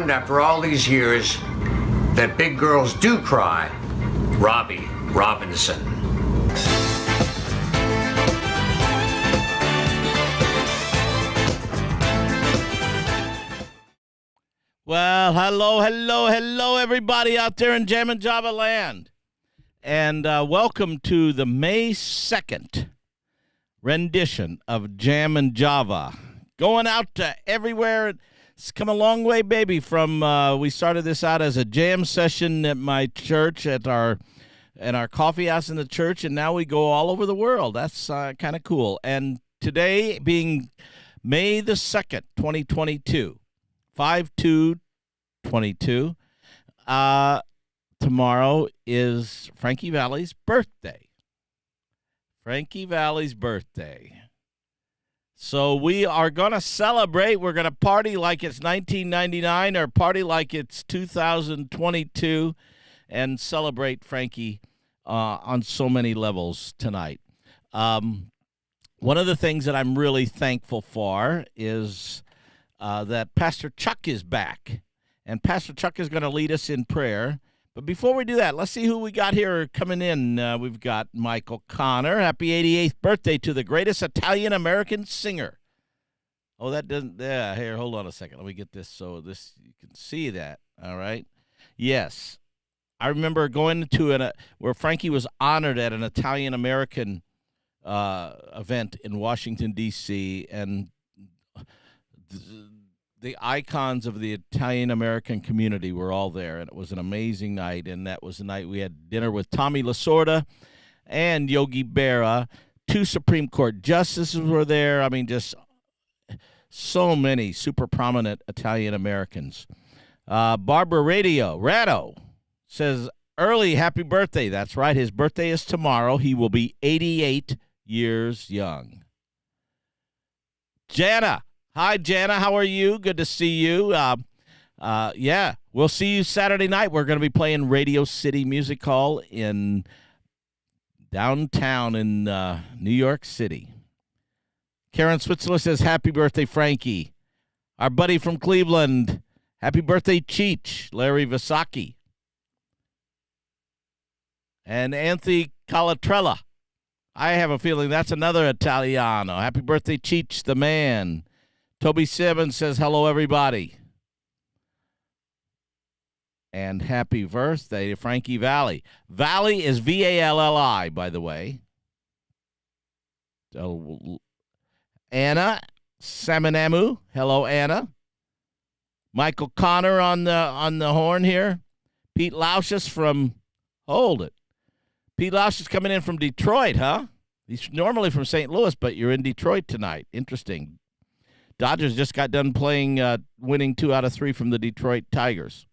learned after all these years that big girls do cry. Robbie Robinson. Well, hello, everybody out there in Jammin' Java land. And welcome to the May 2nd rendition of Jammin' Java. Going out to everywhere. It's come a long way, baby, from we started this out as a jam session at my church, at our coffee house in the church, and now we go all over the world. That's kind of cool. And today being May the 2nd, 2022. 5/2/22. Tomorrow is Frankie Valli's birthday. Frankie Valli's birthday. So we are going to celebrate. We're going to party like it's 1999 or party like it's 2022 and celebrate Frankie on so many levels tonight. One of the things that I'm really thankful for is that Pastor Chuck is back, and Pastor Chuck is going to lead us in prayer. But before we do that, let's see who we got here coming in. We've got Michael Connor. Happy 88th birthday to the greatest Italian-American singer. Oh, that doesn't, yeah, here, hold on a second. Let me get this so this you can see that, all right? Yes. I remember going to where Frankie was honored at an Italian-American event in Washington, D.C., and the icons of the Italian-American community were all there, and it was an amazing night, and that was the night we had dinner with Tommy Lasorda and Yogi Berra. 2 Supreme Court justices were there. I mean, just so many super prominent Italian-Americans. Barbara Ratto says, early happy birthday. That's right. His birthday is tomorrow. He will be 88 years young. Jana. Hi, Jana. How are you? Good to see you. Yeah, we'll see you Saturday night. We're going to be playing Radio City Music Hall in downtown in New York City. Karen Switzerland says, happy birthday, Frankie. Our buddy from Cleveland, happy birthday, Cheech, Larry Vasaki. And Anthony Calatrella. I have a feeling that's another Italiano. Happy birthday, Cheech, the man. Toby Simmons says, hello, everybody. And happy birthday to Frankie Valli. Valli is V-A-L-L-I, by the way. So, Anna Saminamu. Hello, Anna. Michael Connor on the horn here. Pete Lauschus from, hold it. Pete Lauschus coming in from Detroit, huh? He's normally from St. Louis, but you're in Detroit tonight. Interesting. Dodgers just got done playing, winning 2 out of 3 from the Detroit Tigers.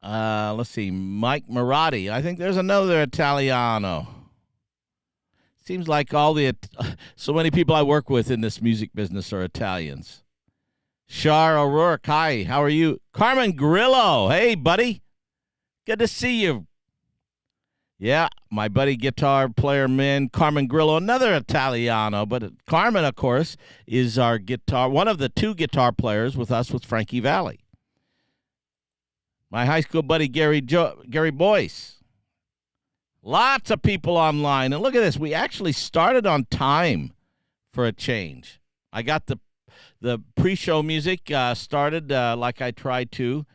Let's see, Mike Marotti. I think there's another Italiano. Seems like so many people I work with in this music business are Italians. Shar O'Rourke, hi, how are you? Carmen Grillo, hey, buddy. Good to see you. Yeah, my buddy guitar player, man, Carmen Grillo, another Italiano. But Carmen, of course, is one of the 2 guitar players with us with Frankie Valli. My high school buddy, Gary Boyce. Lots of people online. And look at this. We actually started on time for a change. I got the pre-show music started like I tried to.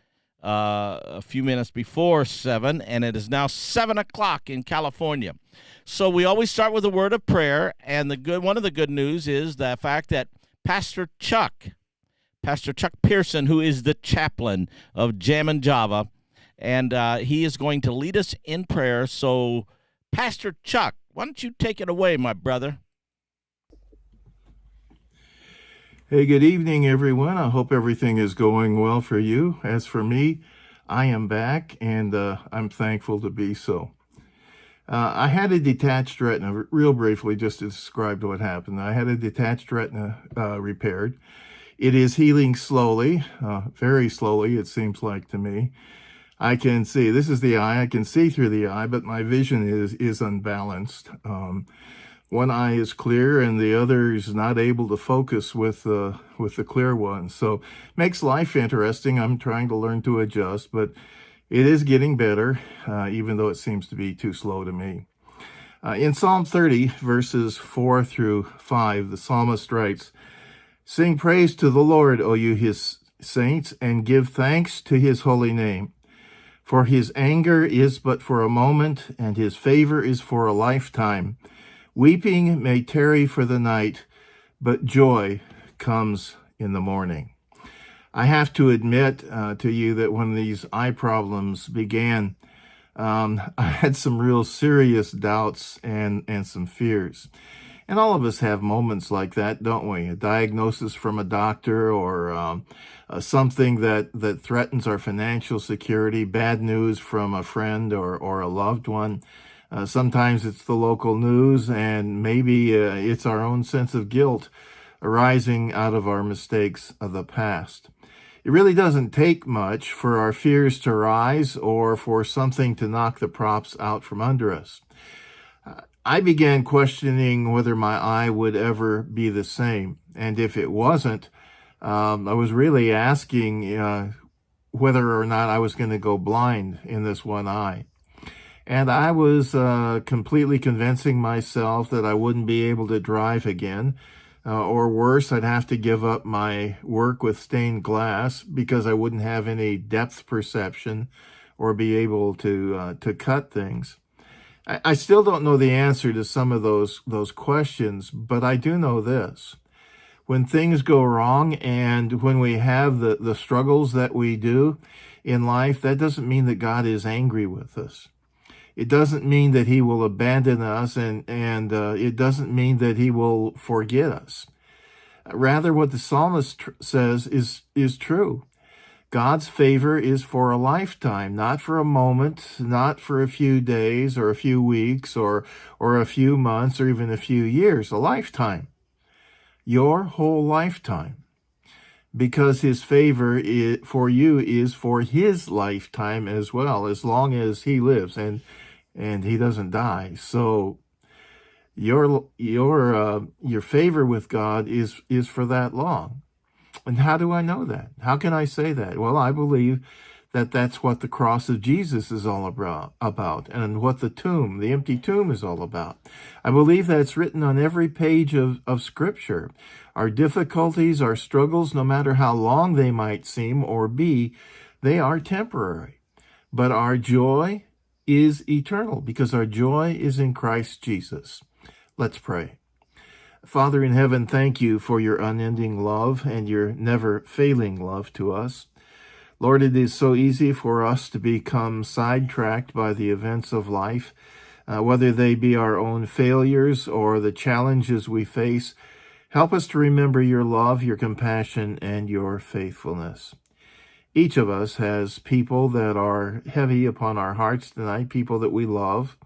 A few minutes before 7, and it is now 7 o'clock in California. So we always start with a word of prayer, and one of the good news is the fact that Pastor Chuck Pearson, who is the chaplain of Jammin' Java, and he is going to lead us in prayer. So, Pastor Chuck, why don't you take it away, my brother? Hey, good evening, everyone. I hope everything is going well for you. As for me, I am back, and I'm thankful to be so. I had a detached retina, real briefly, just to describe what happened. I had a detached retina repaired. It is healing slowly, very slowly, it seems like to me. I can see, this is the eye, I can see through the eye, but my vision is unbalanced. One eye is clear and the other is not able to focus with the clear one. So makes life interesting. I'm trying to learn to adjust, but it is getting better, even though it seems to be too slow to me. In Psalm 30, verses 4 through 5, the psalmist writes, "Sing praise to the Lord, O you his saints, and give thanks to his holy name. For his anger is but for a moment, and his favor is for a lifetime. Weeping may tarry for the night, but joy comes in the morning." I have to admit to you that when these eye problems began, I had some real serious doubts and some fears. And all of us have moments like that, don't we? A diagnosis from a doctor or something that threatens our financial security, bad news from a friend or a loved one. Sometimes it's the local news, and maybe it's our own sense of guilt arising out of our mistakes of the past. It really doesn't take much for our fears to rise or for something to knock the props out from under us. I began questioning whether my eye would ever be the same. And if it wasn't, I was really asking whether or not I was going to go blind in this one eye. And I was completely convincing myself that I wouldn't be able to drive again. Or worse, I'd have to give up my work with stained glass because I wouldn't have any depth perception or be able to cut things. I still don't know the answer to some of those questions, but I do know this. When things go wrong and when we have the struggles that we do in life, that doesn't mean that God is angry with us. It doesn't mean that he will abandon us, and it doesn't mean that he will forget us. Rather, what the psalmist says is true. God's favor is for a lifetime, not for a moment, not for a few days or a few weeks or a few months or even a few years, a lifetime. Your whole lifetime. Because his favor for you is for his lifetime as well, as long as he lives and he doesn't die. So your favor with God is for that long. And how do I know that? How can I say that? Well, I believe that that's what the cross of Jesus is all about, and what the empty tomb is all about. I believe that's written on every page of Scripture. Our difficulties, our struggles, no matter how long they might seem or be, they are temporary. But our joy is eternal because our joy is in Christ Jesus. Let's pray. Father in heaven, thank you for your unending love and your never failing love to us. Lord, it is so easy for us to become sidetracked by the events of life, whether they be our own failures or the challenges we face. Help us to remember your love, your compassion, and your faithfulness. Each of us has people that are heavy upon our hearts tonight, people that we love.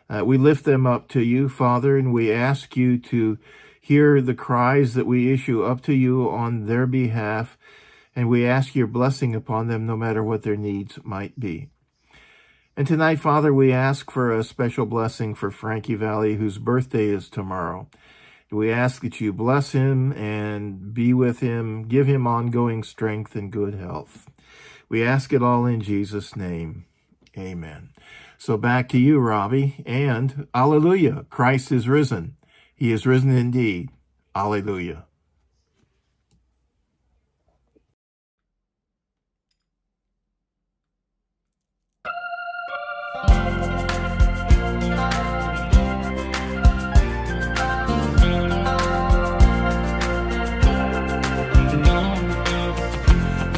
We lift them up to you, Father, and we ask you to hear the cries that we issue up to you on their behalf, and we ask your blessing upon them no matter what their needs might be. And tonight, Father, we ask for a special blessing for Frankie Valley, whose birthday is tomorrow. We ask that you bless him and be with him, give him ongoing strength and good health. We ask it all in Jesus' name. Amen. So back to you, Robbie, and alleluia, Christ is risen. He is risen indeed. Alleluia.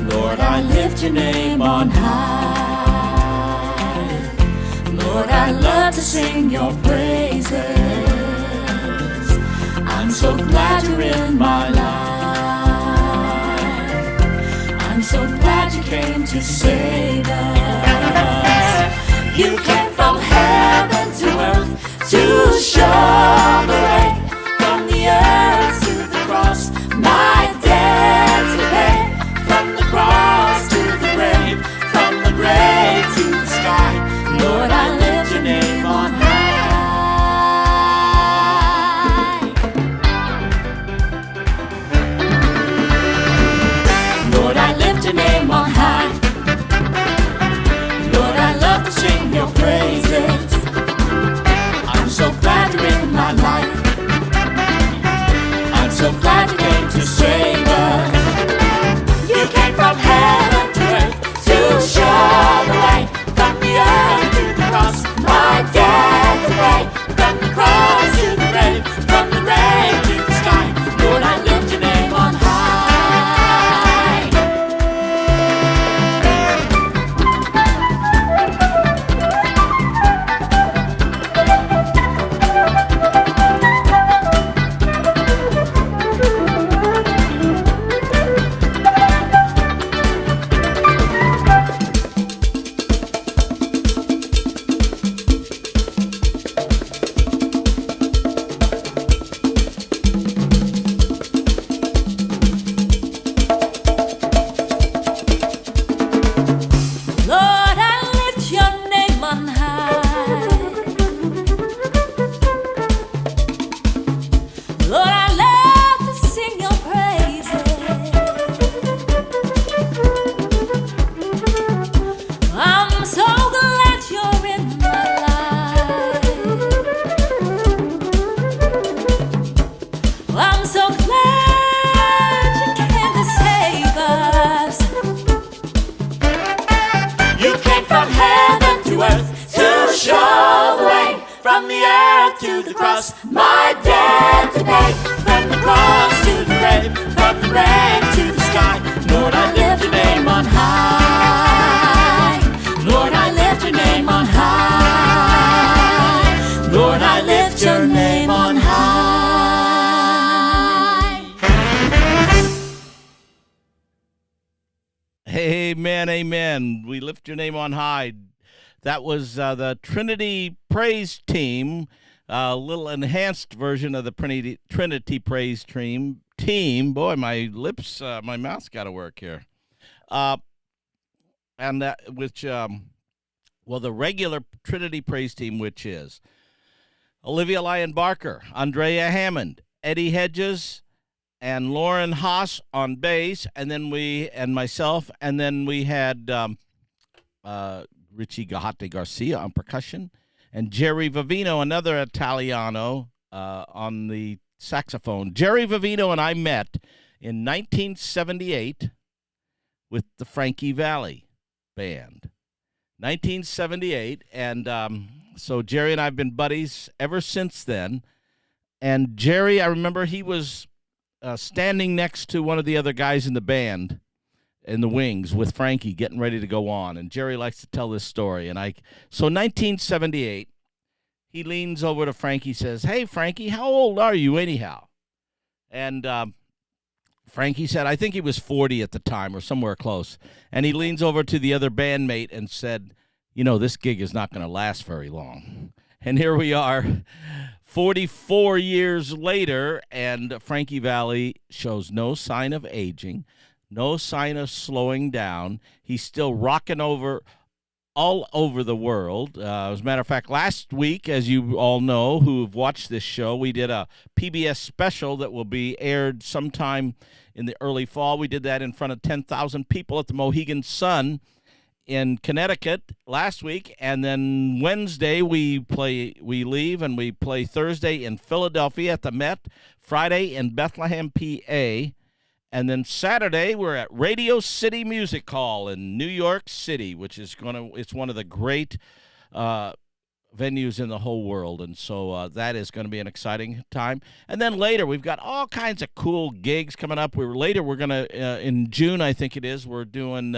Lord, I lift your name on high. Lord, I love to sing your praises. I'm so glad you're in my life. I'm so glad you came to save us. You came from heaven to earth to show the way. From the earth to the cross, my debt to pay. From the cross to the grave, from the grave to the sky. Lord, I lift your name on high. Lord, I lift your name on high. to save us. You came from heaven to earth to show the way, from the earth to the cross, my debt to pay, from the cross to the grave, from the grave to the sky. Lord, I lift your name on high. Lord, I lift your name on high. Lord, I love to sing your praises. I'm so glad you're in my life. I'm so glad you came to save us. You came from heaven to earth to show the way, from the earth to the cross, my debt to pay, from the cross to the grave, from the grave to the sky. Lord, I lift your name on high. Lord, I lift your name on high. Lord, I lift your name on high. Amen, amen. We lift your name on high. That was the Trinity Praise Team, a little enhanced version of the Trinity Praise Team. Boy, my lips, my mouth's got to work here. And that, well, the regular Trinity Praise Team, which is Olivia Lyon Barker, Andrea Hammond, Eddie Hedges, and Lauren Haas on bass, and then myself, and then we had Richie Gahate Garcia on percussion, and Jerry Vivino, another Italiano, on the saxophone. Jerry Vivino and I met in 1978 with the Frankie Valli Band. 1978, and so Jerry and I have been buddies ever since then. And Jerry, I remember he was standing next to one of the other guys in the band in the wings with Frankie getting ready to go on. And Jerry likes to tell this story. And so 1978, he leans over to Frankie, says, "Hey, Frankie, how old are you anyhow?" And Frankie said, I think he was 40 at the time or somewhere close. And he leans over to the other bandmate and said, "You know, this gig is not going to last very long." And here we are, 44 years later, and Frankie Valli shows no sign of aging, no sign of slowing down. He's still rocking over all over the world. As a matter of fact, last week, as you all know who've watched this show, we did a PBS special that will be aired sometime in the early fall. We did that in front of 10,000 people at the Mohegan Sun in Connecticut last week, and then Wednesday we leave and we play Thursday in Philadelphia at the Met, Friday in Bethlehem, PA, and then Saturday we're at Radio City Music Hall in New York City, which is it's one of the great venues in the whole world, and so that is going to be an exciting time. And then later we've got all kinds of cool gigs coming up. We're going to in June, I think it is, we're doing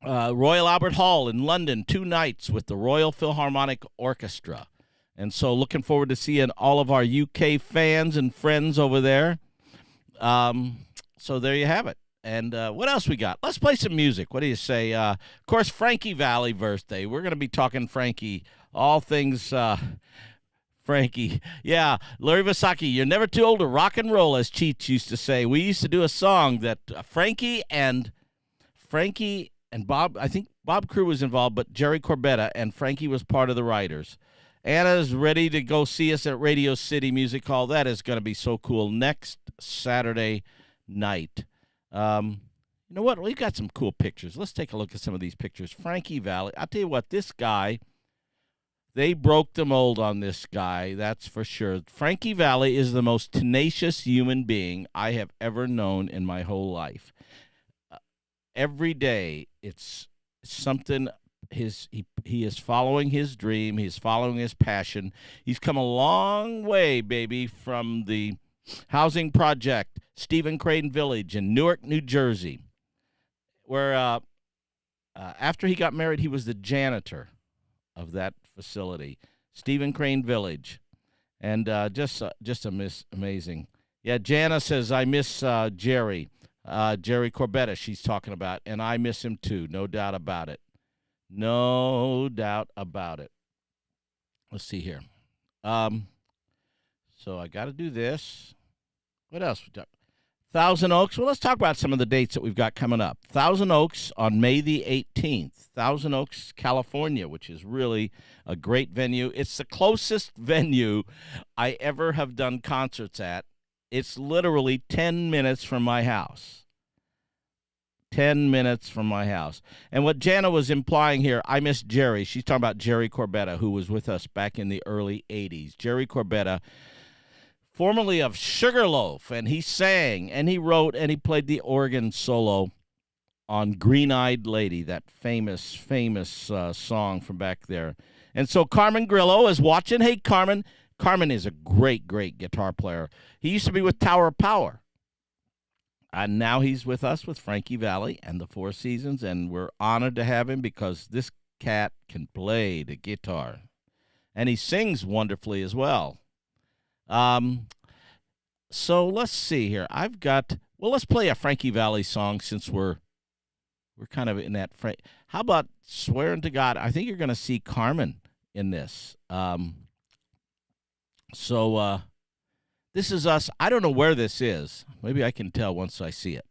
Royal Albert Hall in London, 2 nights with the Royal Philharmonic Orchestra. And so looking forward to seeing all of our UK fans and friends over there. So there you have it. And what else we got? Let's play some music. What do you say? Of course, Frankie Valli birthday. We're going to be talking Frankie, all things Frankie. Yeah, Larry Vasaki, you're never too old to rock and roll, as Cheech used to say. We used to do a song that Frankie and Bob, I think Bob Crew was involved, but Jerry Corbetta, and Frankie was part of the writers. Anna's ready to go see us at Radio City Music Hall. That is going to be so cool next Saturday night. You know what? We've got some cool pictures. Let's take a look at some of these pictures. Frankie Valli. I'll tell you what, this guy, They broke the mold on this guy, that's for sure. Frankie Valli is the most tenacious human being I have ever known in my whole life. Every day, it's something. He is following his dream. He's following his passion. He's come a long way, baby, from the housing project, Stephen Crane Village in Newark, New Jersey, where after he got married, he was the janitor of that facility, Stephen Crane Village, and just amazing. Yeah, Jana says, I miss Jerry Corbetta she's talking about, and I miss him too, no doubt about it. No doubt about it. Let's see here. So I got to do this. What else? Thousand Oaks. Well, let's talk about some of the dates that we've got coming up. Thousand Oaks on May the 18th. Thousand Oaks, California, which is really a great venue. It's the closest venue I ever have done concerts at. It's literally 10 minutes from my house. 10 minutes from my house. And what Jana was implying here, I miss Jerry. She's talking about Jerry Corbetta, who was with us back in the early 80s. Jerry Corbetta, formerly of Sugarloaf, and he sang, and he wrote, and he played the organ solo on Green-Eyed Lady, that famous song from back there. And so Carmen Grillo is watching. Hey, Carmen. Carmen is a great, great guitar player. He used to be with Tower of Power. And now he's with us with Frankie Valli and the Four Seasons, and we're honored to have him because this cat can play the guitar. And he sings wonderfully as well. So let's see here. Let's play a Frankie Valli song since we're kind of in that. How about Swearing to God? I think you're going to see Carmen in this. So this is us. I don't know where this is. Maybe I can tell once I see it.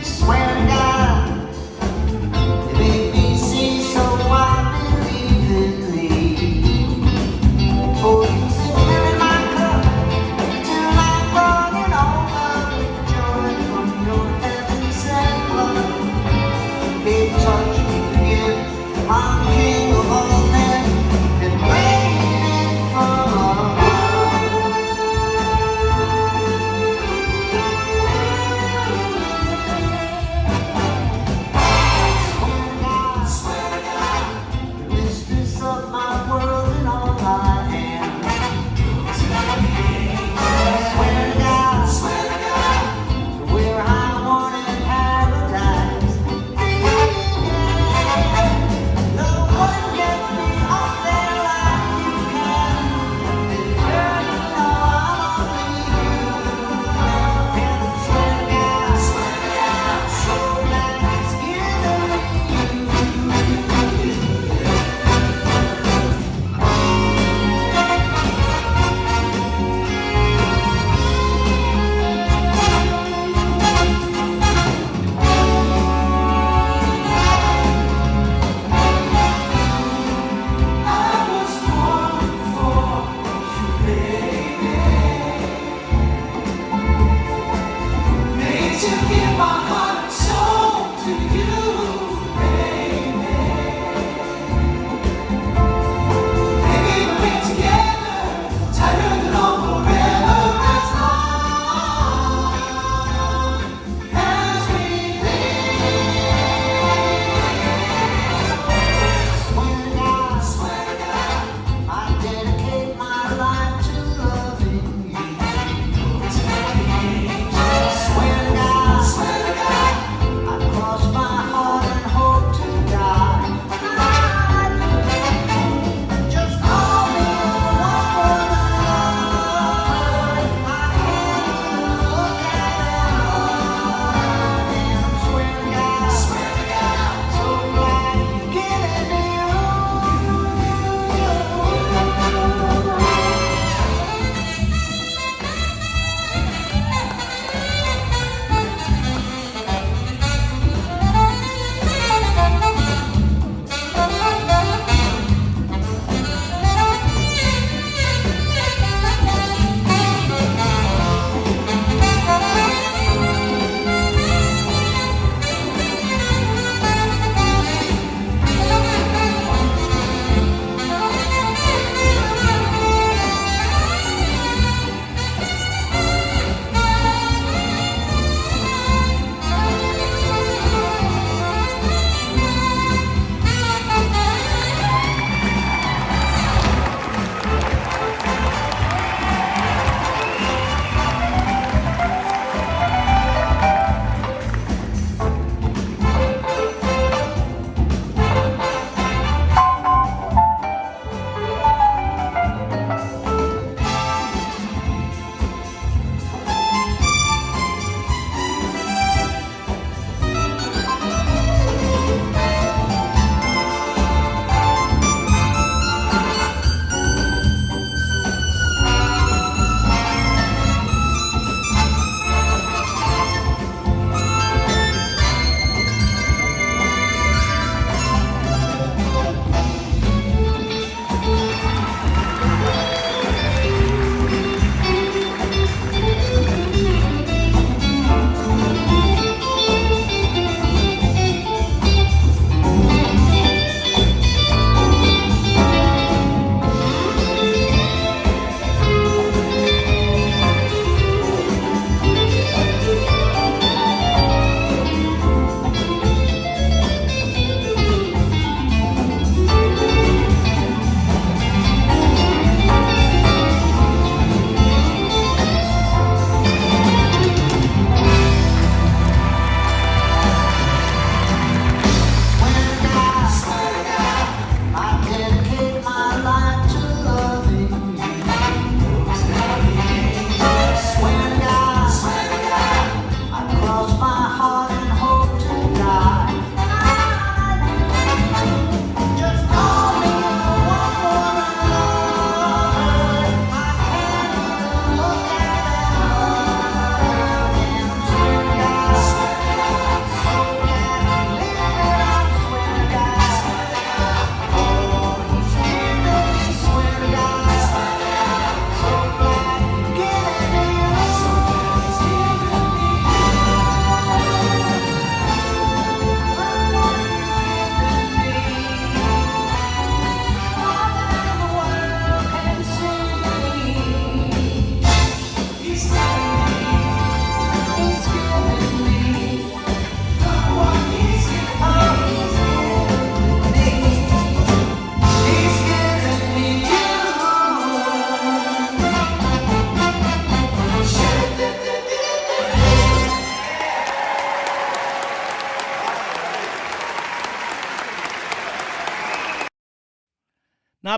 Swear to God,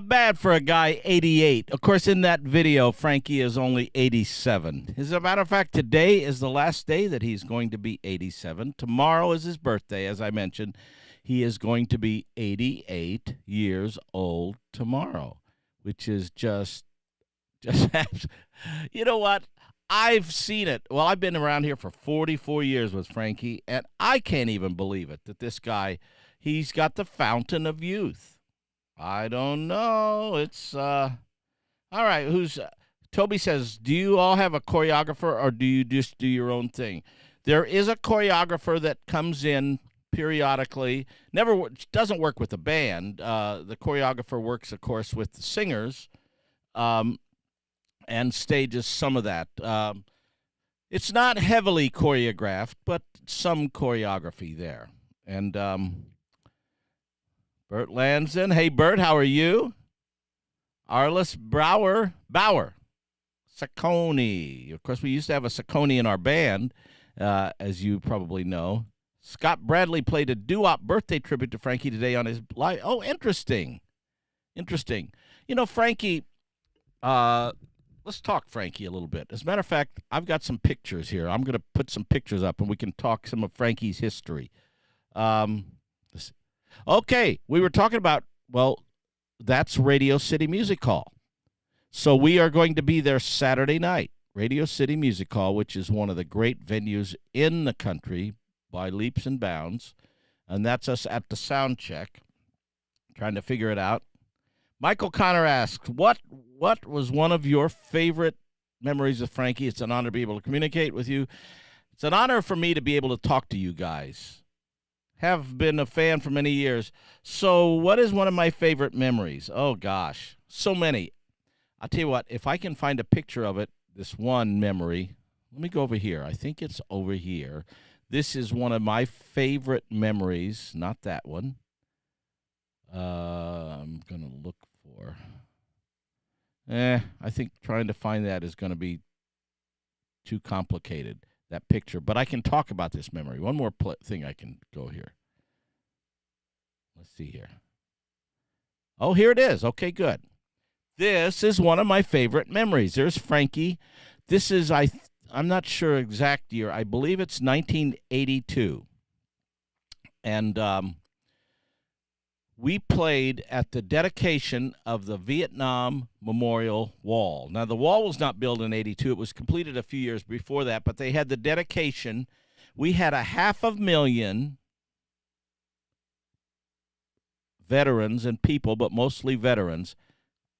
Not bad for a guy 88. Of course, in that video, Frankie is only 87. As a matter of fact, today is the last day that he's going to be 87. Tomorrow is his birthday, as I mentioned. He is going to be 88 years old tomorrow, which is just you know what? I've seen it. Well, I've been around here for 44 years with Frankie, and I can't even believe it that this guy, he's got the fountain of youth. I don't know. It's all right. Toby says, do you all have a choreographer or do you just do your own thing? There is a choreographer that comes in periodically. Doesn't work with the band. The choreographer works, of course, with the singers, and stages some of that. It's not heavily choreographed, but some choreography there. And Bert Lanson. Hey, Bert, how are you? Arliss Bauer. Saccone. Of course, we used to have a Saccone in our band, as you probably know. Scott Bradley played a doo-wop birthday tribute to Frankie today on his live. Oh, interesting. You know, Frankie, let's talk Frankie a little bit. As a matter of fact, I've got some pictures here. I'm going to put some pictures up, and we can talk some of Frankie's history. Okay, we were talking about, well, that's Radio City Music Hall. So we are going to be there Saturday night, Radio City Music Hall, which is one of the great venues in the country by leaps and bounds. And that's us at the sound check, trying to figure it out. Michael Connor asks, what was one of your favorite memories of Frankie? It's an honor to be able to communicate with you. It's an honor for me to be able to talk to you guys. Have been a fan for many years. So what is one of my favorite memories? Oh, gosh, so many. I'll tell you what, if I can find a picture of it, this one memory, let me go over here. I think it's over here. This is one of my favorite memories, not that one. I'm going to look for. I think trying to find that is going to be too complicated. That picture, but I can talk about this memory. One more thing I can go here. Let's see here. Oh, here it is. Okay, good. This is one of my favorite memories. There's Frankie. This is, I'm not sure exact year. I believe it's 1982. And we played at the dedication of the Vietnam Memorial Wall. Now, the wall was not built in 82. It was completed a few years before that, but they had the dedication. We had 500,000 veterans and people, but mostly veterans,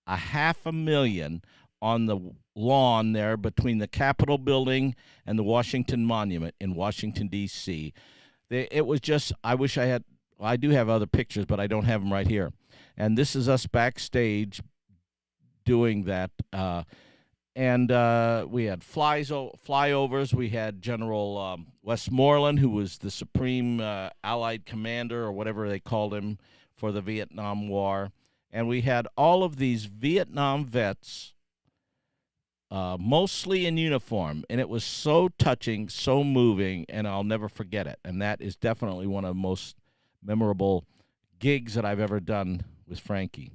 500,000 on the lawn there between the Capitol building and the Washington Monument in Washington, D.C. It was just, I wish I had. Well, I do have other pictures, but I don't have them right here. And this is us backstage doing that. And we had flyovers. We had General Westmoreland, who was the Supreme Allied Commander, or whatever they called him, for the Vietnam War. And we had all of these Vietnam vets, mostly in uniform. And it was so touching, so moving, and I'll never forget it. And that is definitely one of the most memorable gigs that I've ever done with Frankie.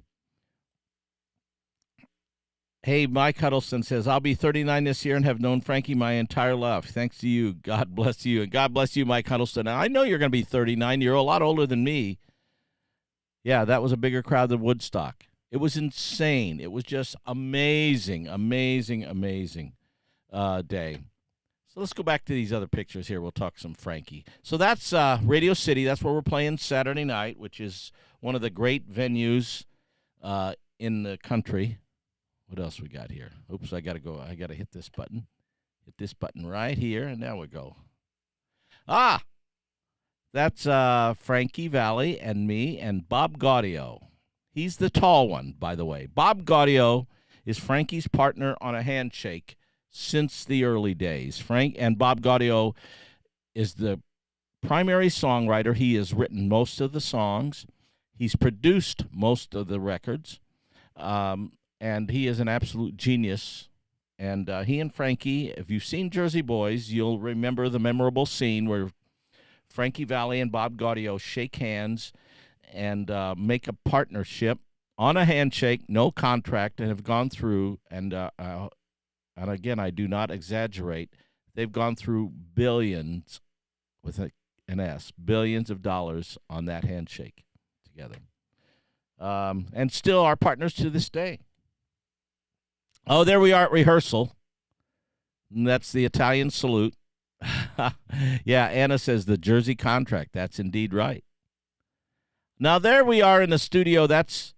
Hey, Mike Huddleston says, I'll be 39 this year and have known Frankie my entire life. Thanks to you. God bless you. And God bless you, Mike Huddleston. Now, I know you're going to be 39. You're a lot older than me. Yeah, that was a bigger crowd than Woodstock. It was insane. It was just amazing day. So let's go back to these other pictures here. We'll talk some Frankie. So that's Radio City. That's where we're playing Saturday night, which is one of the great venues in the country. What else we got here? Oops, I got to go. I got to hit this button. Hit this button right here, and now we go. That's Frankie Valli and me and Bob Gaudio. He's the tall one, by the way. Bob Gaudio is Frankie's partner on a handshake since the early days. Frank and Bob Gaudio is the primary songwriter. He has written most of the songs. He's produced most of the records. And he is an absolute genius. And he and Frankie, if you've seen Jersey Boys, you'll remember the memorable scene where Frankie Valli and Bob Gaudio shake hands and make a partnership on a handshake, no contract, and have gone through, and again, I do not exaggerate, they've gone through billions, with an S, billions of dollars on that handshake together. And still are partners to this day. Oh, there we are at rehearsal. And that's the Italian salute. Yeah, Anna says the Jersey contract. That's indeed right. Now, there we are in the studio. That's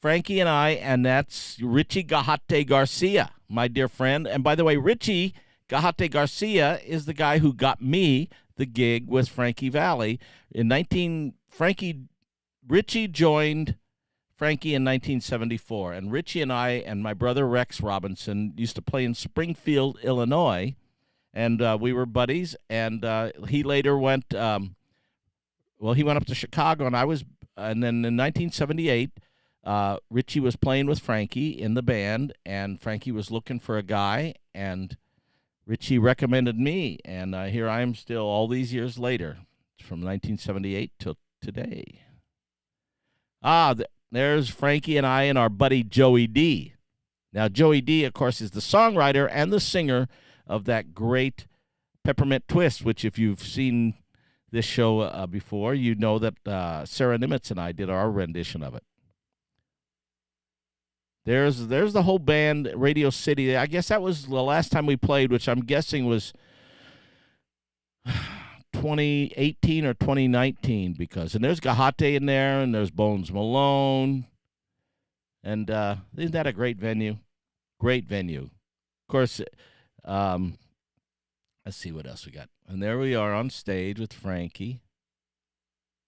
Frankie and I, and that's Richie Gahate Garcia, my dear friend. And by the way, Richie Gahate Garcia is the guy who got me the gig with Frankie Valli. Richie joined Frankie in 1974, and Richie and I and my brother Rex Robinson used to play in Springfield, Illinois, and we were buddies. And he later went, he went up to Chicago, and then in 1978, Richie was playing with Frankie in the band, and Frankie was looking for a guy, and Richie recommended me, and here I am still all these years later, from 1978 till today. There's Frankie and I and our buddy Joey D. Now, Joey D, of course, is the songwriter and the singer of that great Peppermint Twist, which if you've seen this show before, you know that Sarah Nimitz and I did our rendition of it. There's the whole band, Radio City. I guess that was the last time we played, which I'm guessing was 2018 or 2019, and there's Gahate in there, and there's Bones Malone, and isn't that a great venue? Great venue. Of course, let's see what else we got. And there we are on stage with Frankie.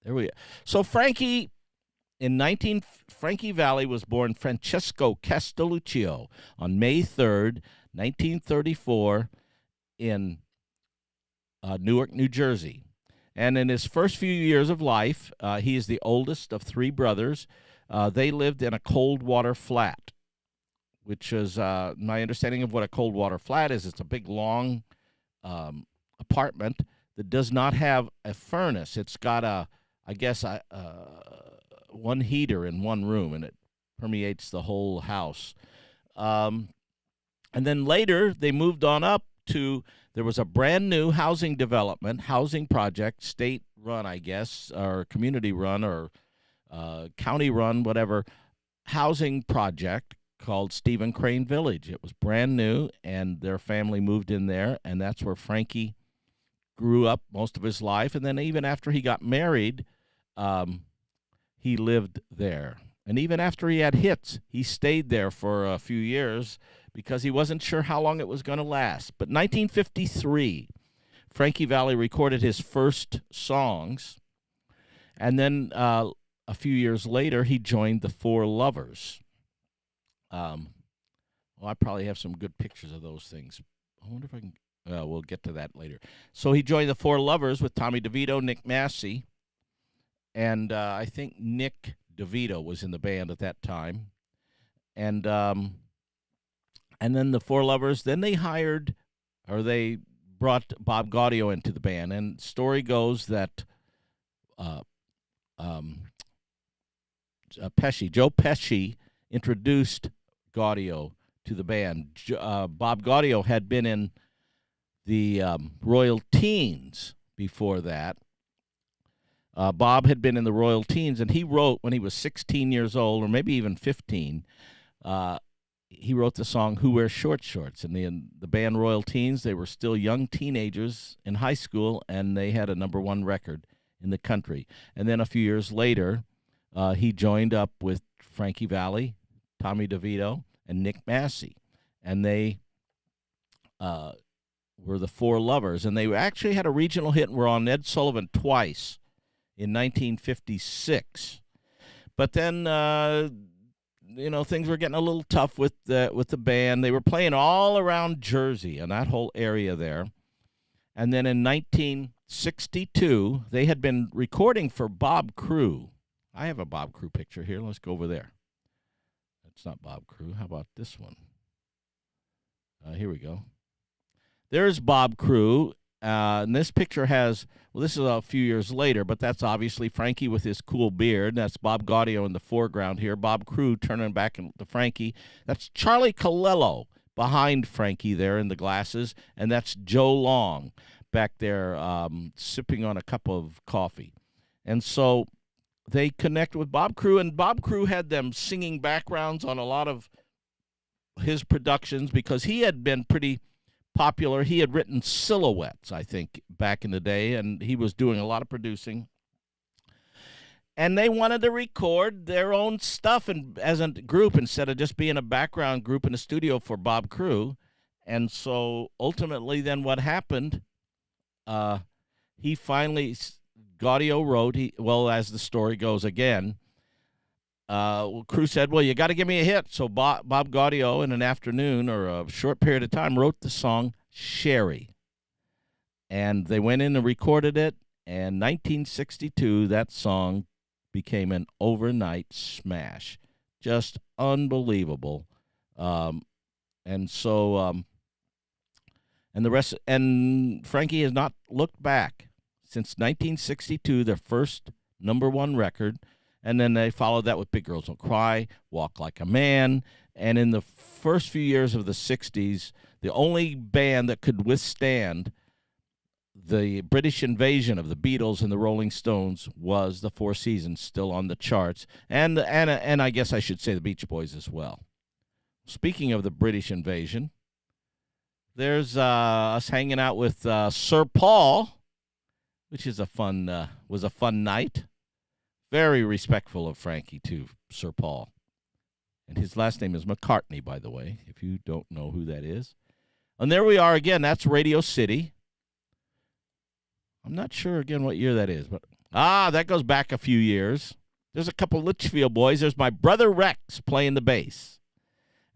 There we are. So Frankie Valli was born Francesco Castelluccio on May 3rd, 1934, in Newark, New Jersey. And in his first few years of life, he is the oldest of three brothers. They lived in a cold water flat, which is my understanding of what a cold water flat is. It's a big, long apartment that does not have a furnace. It's got one heater in one room, and it permeates the whole house. And then later, they moved on up to, there was a brand new housing project, state-run, I guess, or community-run, or county-run, whatever, housing project called Stephen Crane Village. It was brand new, and their family moved in there, and that's where Frankie grew up most of his life. And then even after he got married, he lived there. And even after he had hits, he stayed there for a few years because he wasn't sure how long it was going to last. But 1953, Frankie Valli recorded his first songs. And then a few years later, he joined the Four Lovers. I probably have some good pictures of those things. I wonder if I can... we'll get to that later. So he joined the Four Lovers with Tommy DeVito, Nick Massey, and I think Nick DeVito was in the band at that time. And then the Four Lovers, then they brought Bob Gaudio into the band. And story goes that Joe Pesci introduced Gaudio to the band. Bob Gaudio had been in the Royal Teens before that. Bob had been in the Royal Teens, and he wrote when he was 16 years old, or maybe even 15, he wrote the song Who Wears Short Shorts. And the band Royal Teens, they were still young teenagers in high school, and they had a #1 record in the country. And then a few years later, he joined up with Frankie Valli, Tommy DeVito, and Nick Massey. And they were the Four Lovers. And they actually had a regional hit and were on Ed Sullivan twice in 1956. But then, things were getting a little tough with the band. They were playing all around Jersey and that whole area there. And then in 1962, they had been recording for Bob Crew. I have a Bob Crew picture here. Let's go over there. That's not Bob Crew. How about this one? Here we go. There's Bob Crew And this picture has, well, this is a few years later, but that's obviously Frankie with his cool beard. That's Bob Gaudio in the foreground here. Bob Crew turning back to Frankie. That's Charlie Colello behind Frankie there in the glasses. And that's Joe Long back there sipping on a cup of coffee. And so they connect with Bob Crew, and Bob Crew had them singing backgrounds on a lot of his productions because he had been pretty popular. He had written Silhouettes, I think, back in the day, and he was doing a lot of producing. And they wanted to record their own stuff and as a group instead of just being a background group in the studio for Bob Crew. And so ultimately then what happened, he finally, Gaudio wrote, as the story goes again, Crew said, well, you got to give me a hit. So Bob Gaudio, in an afternoon or a short period of time, wrote the song Sherry. And they went in and recorded it. And 1962, that song became an overnight smash. Just unbelievable. And the rest, and Frankie has not looked back since 1962, their first #1 record. And then they followed that with Big Girls Don't Cry, Walk Like a Man. And in the first few years of the 60s, the only band that could withstand the British invasion of the Beatles and the Rolling Stones was the Four Seasons, still on the charts. And I guess I should say the Beach Boys as well. Speaking of the British invasion, there's us hanging out with Sir Paul, which is was a fun night. Very respectful of Frankie, too, Sir Paul. And his last name is McCartney, by the way, if you don't know who that is. And there we are again. That's Radio City. I'm not sure, again, what year that is. But that goes back a few years. There's a couple Litchfield boys. There's my brother Rex playing the bass.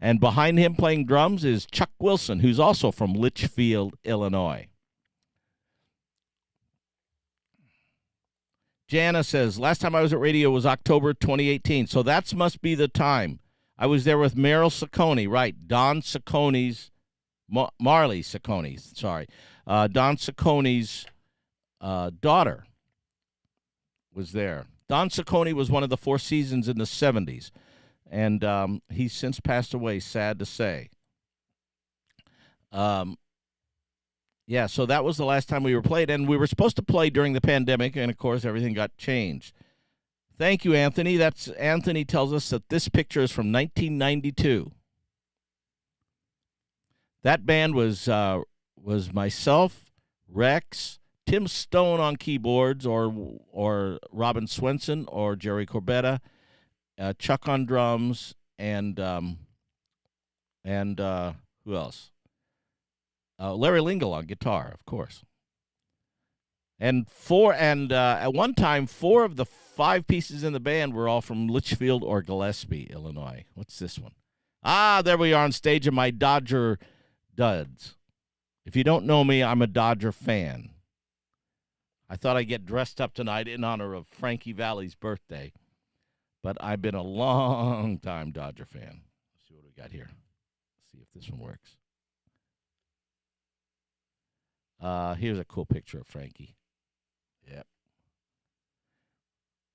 And behind him playing drums is Chuck Wilson, who's also from Litchfield, Illinois. Jana says, last time I was at radio was October 2018, so that must be the time. I was there with Meryl Ciccone, right, Don Ciccone's, Marley Ciccone, sorry. Don Ciccone's daughter was there. Don Ciccone was one of the Four Seasons in the 70s, and he's since passed away, sad to say. Yeah, so that was the last time we were played, and we were supposed to play during the pandemic, and, of course, everything got changed. Thank you, Anthony. Anthony tells us that this picture is from 1992. That band was myself, Rex, Tim Stone on keyboards, or Robin Swenson, or Jerry Corbetta, Chuck on drums, and who else? Larry Lingle on guitar, of course. And at one time, 4 of the 5 pieces in the band were all from Litchfield or Gillespie, Illinois. What's this one? There we are on stage in my Dodger duds. If you don't know me, I'm a Dodger fan. I thought I'd get dressed up tonight in honor of Frankie Valli's birthday, but I've been a long time Dodger fan. Let's see what we got here. Let's see if this one works. Here's a cool picture of Frankie. Yep.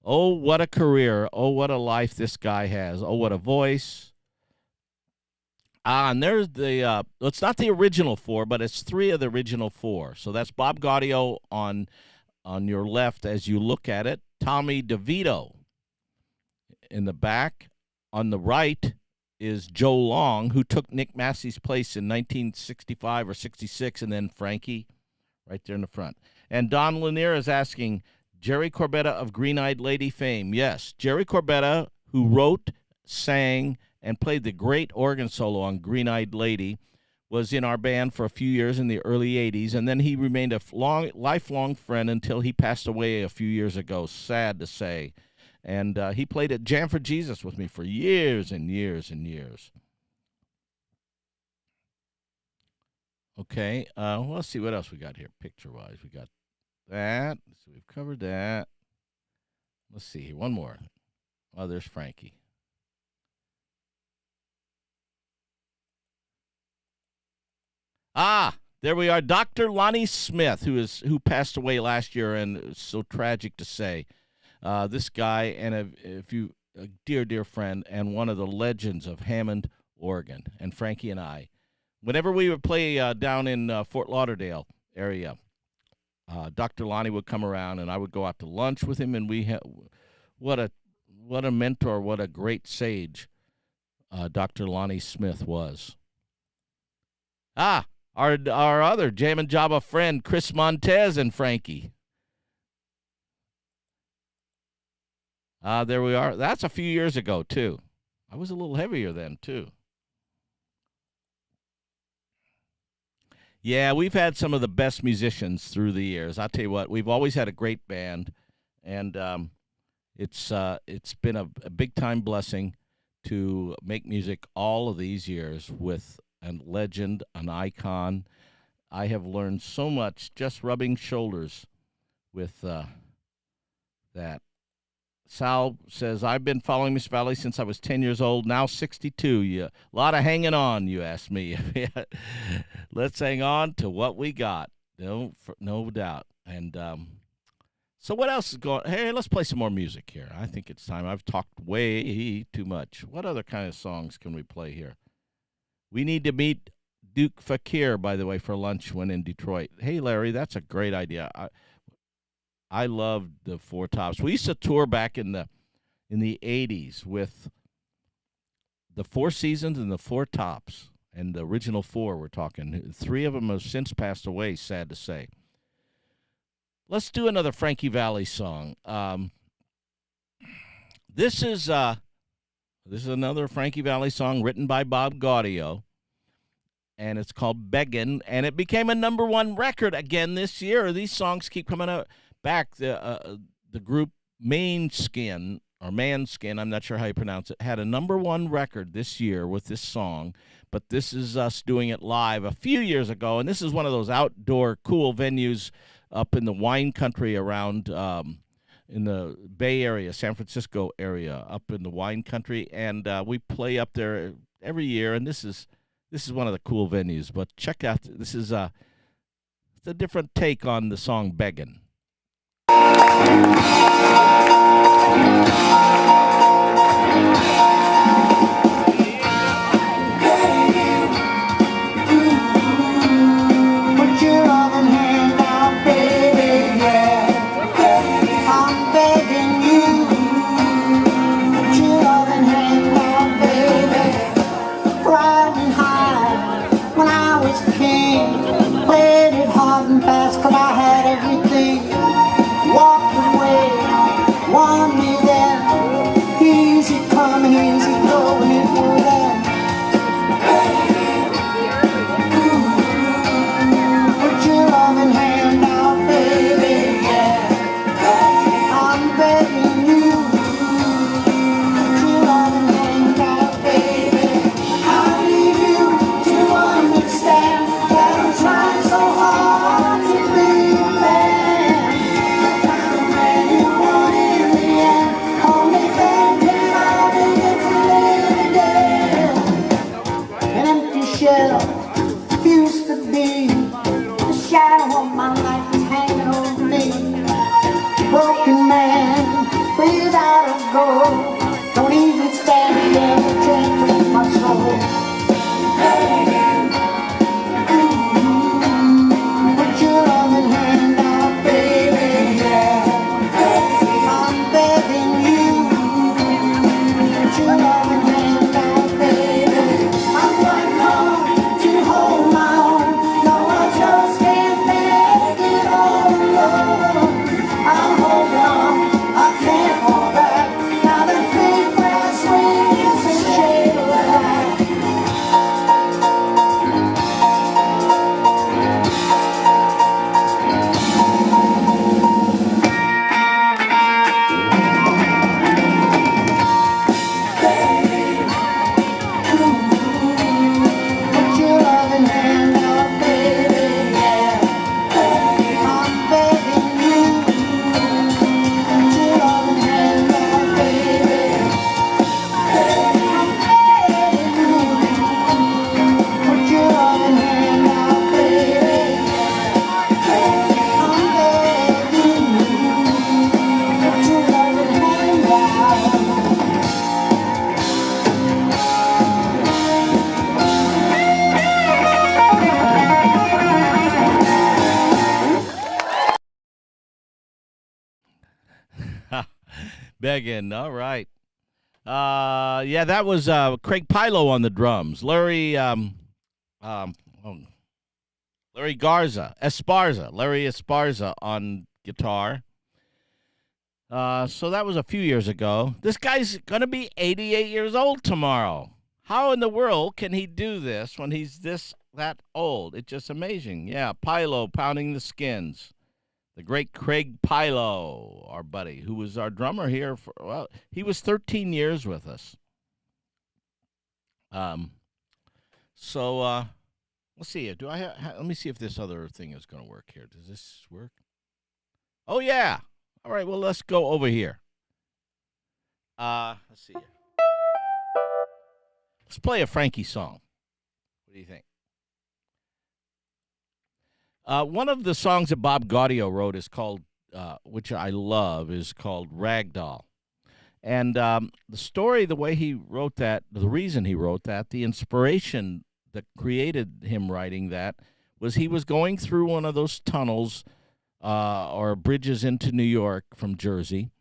Oh, what a career. Oh, what a life this guy has. Oh, what a voice. And there's it's not the original 4, but it's 3 of the original 4. So that's Bob Gaudio on your left as you look at it. Tommy DeVito in the back. On the right is Joe Long, who took Nick Massey's place in 1965 or 66, and then Frankie right there in the front. And Don Lanier is asking, Jerry Corbetta of Green-Eyed Lady fame. Yes, Jerry Corbetta, who wrote, sang, and played the great organ solo on Green-Eyed Lady, was in our band for a few years in the early 80s, and then he remained a lifelong friend until he passed away a few years ago, sad to say. And he played at Jam for Jesus with me for years and years and years. Okay, well, let's see what else we got here picture-wise. We got that. So we've covered that. Let's see here. One more. Oh, there's Frankie. There we are, Dr. Lonnie Smith, who passed away last year, and it's so tragic to say. This guy and a dear friend and one of the legends of Hammond, Oregon, and Frankie and I, whenever we would play down in Fort Lauderdale area, Dr. Lonnie would come around, and I would go out to lunch with him, and what a mentor, what a great sage Dr. Lonnie Smith was. Our other Jammin' Java friend, Chris Montez and Frankie. There we are. That's a few years ago, too. I was a little heavier then, too. Yeah, we've had some of the best musicians through the years. I'll tell you what, we've always had a great band, and it's been a big-time blessing to make music all of these years with a legend, an icon. I have learned so much just rubbing shoulders with that. Sal says, I've been following Miss Valley since I was 10 years old, now 62. A lot of hanging on, you asked me. Let's hang on to what we got. No doubt. And so what else is going on? Hey, let's play some more music here. I think it's time. I've talked way too much. What other kind of songs can we play here? We need to meet Duke Fakir, by the way, for lunch when in Detroit. Hey, Larry, that's a great idea. I loved the Four Tops. We used to tour back in the 80s with the Four Seasons and the Four Tops, and the original four we're talking. 3 of them have since passed away, sad to say. Let's do another Frankie Valli song. This is another Frankie Valli song written by Bob Gaudio, and it's called Beggin', and it became a #1 record again this year. These songs keep coming out back. The group Manskin, I'm not sure how you pronounce it, had a #1 record this year with this song, but this is us doing it live a few years ago, and this is one of those outdoor cool venues up in the wine country around in the Bay Area, San Francisco area, up in the wine country, and we play up there every year, and this is one of the cool venues. But check out, this is it's a different take on the song Beggin'. Trying so hard to be Begging. All right. Yeah, that was Craig Pilo on the drums. Larry Esparza on guitar. So that was a few years ago. This guy's going to be 88 years old tomorrow. How in the world can he do this when he's that old? It's just amazing. Yeah, Pilo pounding the skins. The great Craig Pilo, our buddy, who was our drummer here he was 13 years with us. So let's see. Do I let me see if this other thing is going to work here. Does this work? Oh yeah. All right, well, let's go over here. Let's see here. Let's play a Frankie song. What do you think? One of the songs that Bob Gaudio wrote is called, which I love, is called Ragdoll. And the story, the way he wrote that, the reason he wrote that, the inspiration that created him writing that was he was going through one of those tunnels or bridges into New York from Jersey.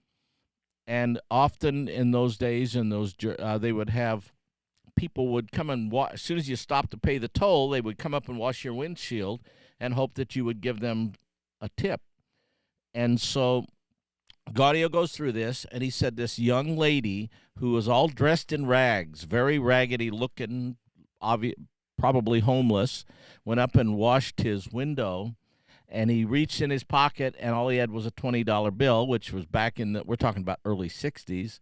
And often in those days, they would have people would come and as soon as you stopped to pay the toll, they would come up and wash your windshield and hope that you would give them a tip. And so Gaudio goes through this, and he said this young lady who was all dressed in rags, very raggedy looking, probably homeless, went up and washed his window, and he reached in his pocket, and all he had was a $20 bill, which was back we're talking about early 60s.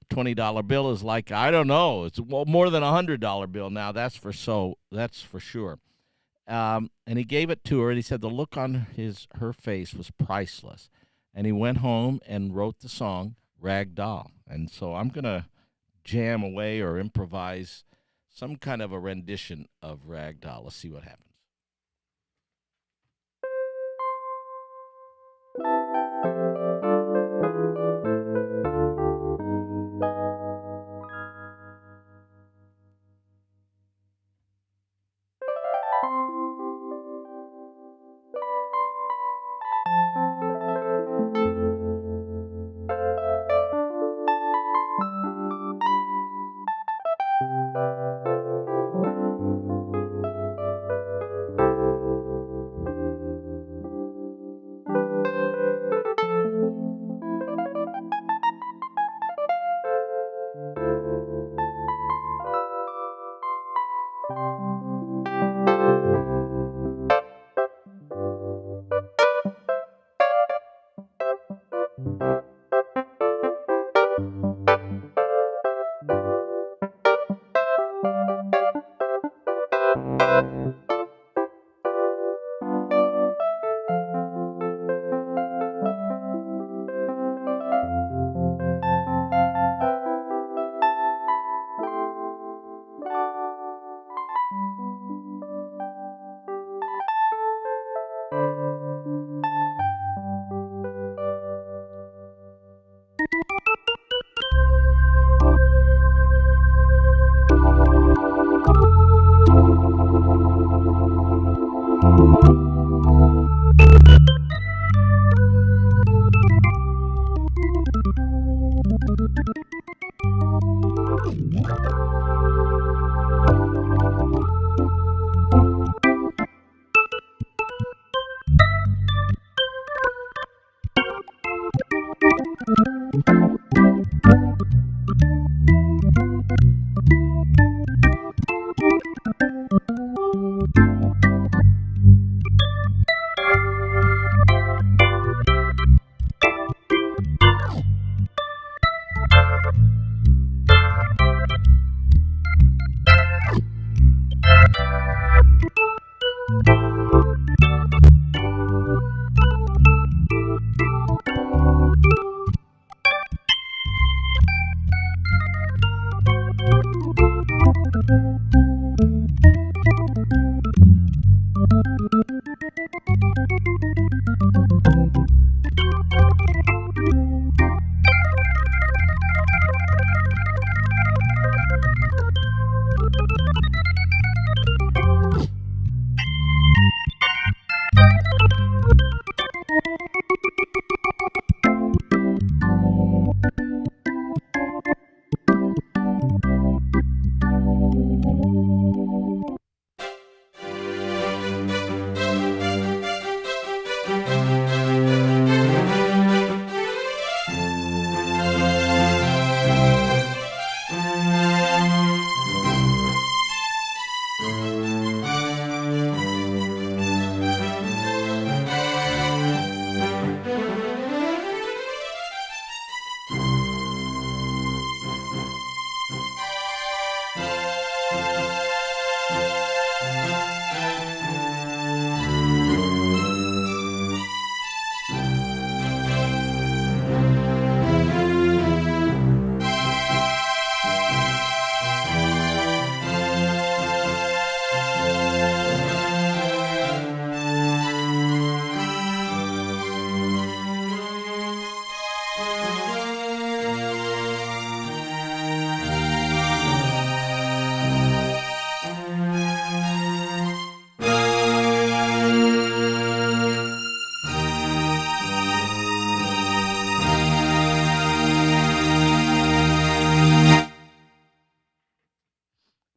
$20 bill is like, I don't know, it's more than a $100 bill now, that's for sure. And he gave it to her, and he said the look on her face was priceless. And he went home and wrote the song Rag Doll. And so I'm going to jam away or improvise some kind of a rendition of Rag Doll. Let's see what happens.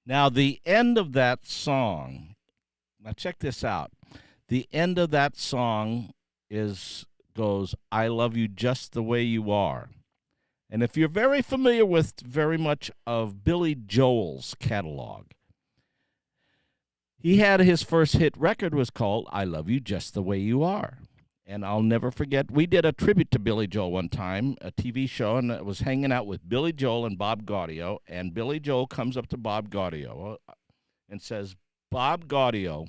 Now, the end of that song, now check this out. The end of that song goes, I love you just the way you are. And if you're very familiar with very much of Billy Joel's catalog, he had his first hit record was called I Love You Just the Way You Are. And I'll never forget, we did a tribute to Billy Joel one time, a TV show, and it was hanging out with Billy Joel and Bob Gaudio. And Billy Joel comes up to Bob Gaudio and says, Bob Gaudio,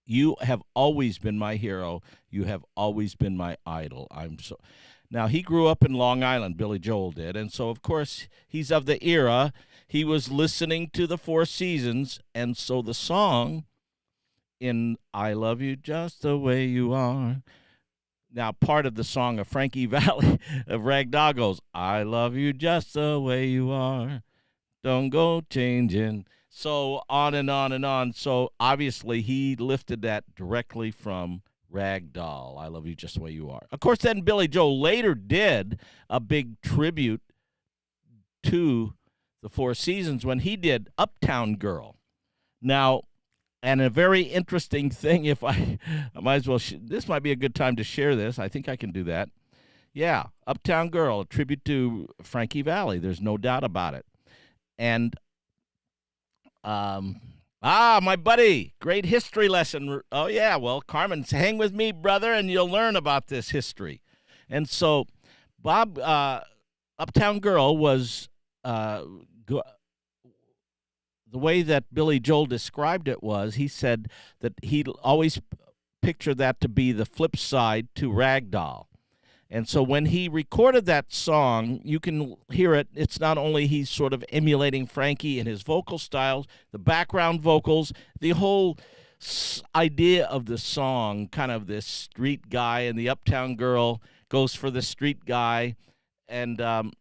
you have always been my hero. You have always been my idol. Now, he grew up in Long Island, Billy Joel did, and so, of course, he's of the era. He was listening to the Four Seasons, and so the song in I Love You Just the Way You Are, now part of the song of Frankie Valli of Rag Doll goes, I love you just the way you are, don't go changing. So on and on and on. So obviously he lifted that directly from Rag Doll, I Love You Just the Way You Are. Of course, then Billy Joel later did a big tribute to the Four Seasons when he did Uptown Girl. Now, and a very interesting thing, if I might as well, this might be a good time to share this. I think I can do that. Yeah, Uptown Girl, a tribute to Frankie Valli. There's no doubt about it. And, my buddy, great history lesson. Oh, yeah, well, Carmen, hang with me, brother, and you'll learn about this history. And so, Bob, Uptown Girl was, the way that Billy Joel described it was, he said that he always pictured that to be the flip side to Rag Doll. And so when he recorded that song, you can hear it. It's not only he's sort of emulating Frankie and his vocal styles, the background vocals, the whole idea of the song, kind of this street guy, and the Uptown Girl goes for the street guy. And the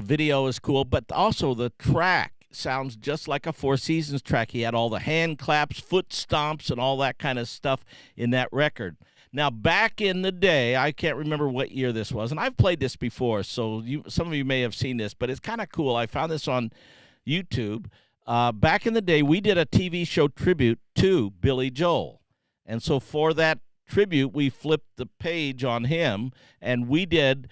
video is cool, but also the track sounds just like a Four Seasons track. He had all the hand claps, foot stomps, and all that kind of stuff in that record. Now, back in the day, I can't remember what year this was, and I've played this before, so some of you may have seen this, but it's kind of cool. I found this on YouTube. Back in the day, we did a TV show tribute to Billy Joel. And so for that tribute, we flipped the page on him, and we did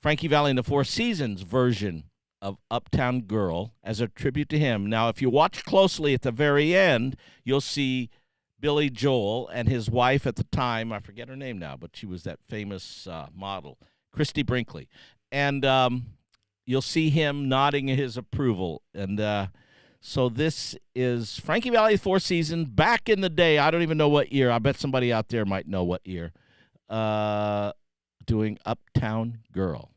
Frankie Valli and the Four Seasons version of Uptown Girl as a tribute to him. Now, if you watch closely at the very end, you'll see Billy Joel and his wife at the time, I forget her name now, but she was that famous model, Christy Brinkley. And you'll see him nodding his approval. And so this is Frankie Valli, Four Seasons, back in the day. I don't even know what year. I bet somebody out there might know what year. Doing Uptown Girl.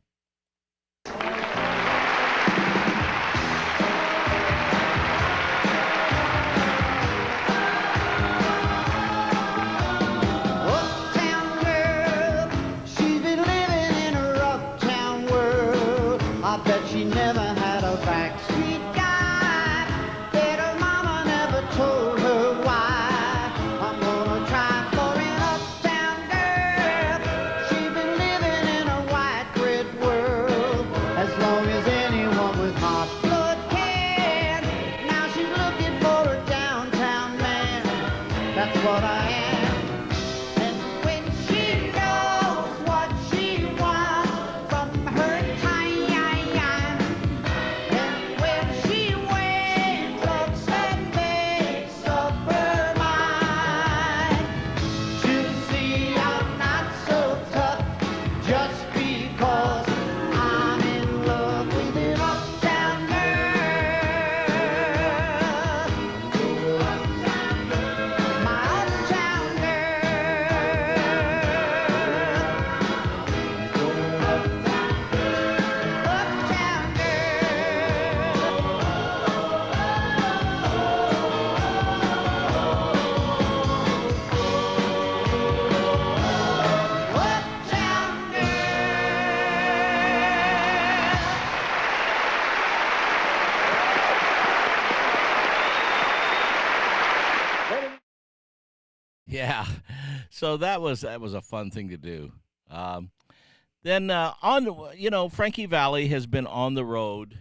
Yeah. So that was a fun thing to do. Then Frankie Valli has been on the road.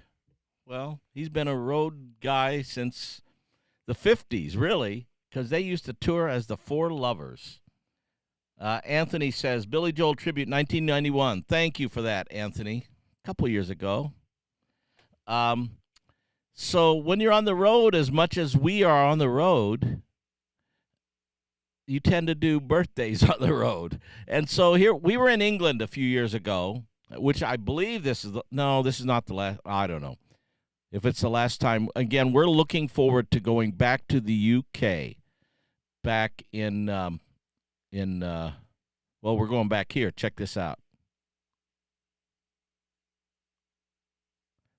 Well, he's been a road guy since the 50s, really, because they used to tour as the Four Lovers. Anthony says, Billy Joel tribute 1991. Thank you for that, Anthony. A couple years ago. So when you're on the road, as much as we are on the road, you tend to do birthdays on the road. And so here, we were in England a few years ago, which I believe this is not the last, I don't know if it's the last time. Again, we're looking forward to going back to the UK, back we're going back here. Check this out.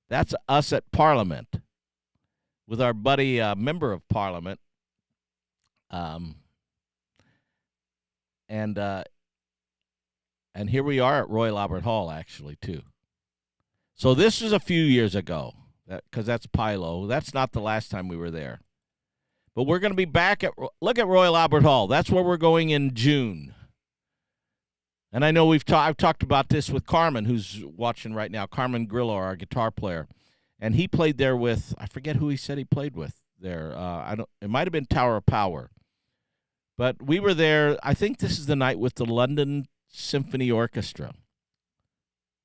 That's us at Parliament with our buddy, member of Parliament. And here we are at Royal Albert Hall, actually, too. So this was a few years ago, because that's Pilo. That's not the last time we were there. But we're going to be back look at Royal Albert Hall. That's where we're going in June. And I know I've talked about this with Carmen, who's watching right now. Carmen Grillo, our guitar player, and he played there with, I forget who he said he played with there. It might have been Tower of Power, but we were there. I think this is the night with the London Symphony Orchestra.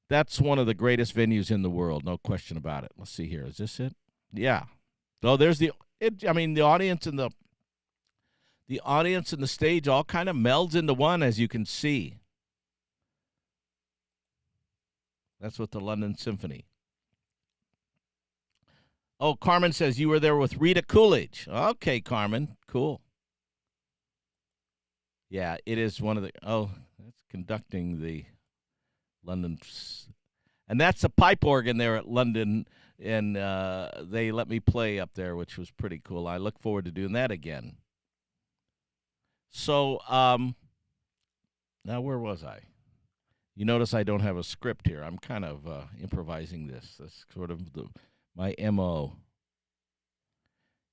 That's one of the greatest venues in the world, no question about it. Let's see here. Is this it? Yeah. So there's the audience and the audience and the stage all kind of melds into one, as you can see. That's with the London Symphony. Oh, Carmen says you were there with Rita Coolidge. Okay, Carmen. Cool. Yeah, it is one of the, that's conducting the London. And that's a pipe organ there at London, and they let me play up there, which was pretty cool. I look forward to doing that again. So, now where was I? You notice I don't have a script here. I'm kind of improvising this. That's sort of my MO.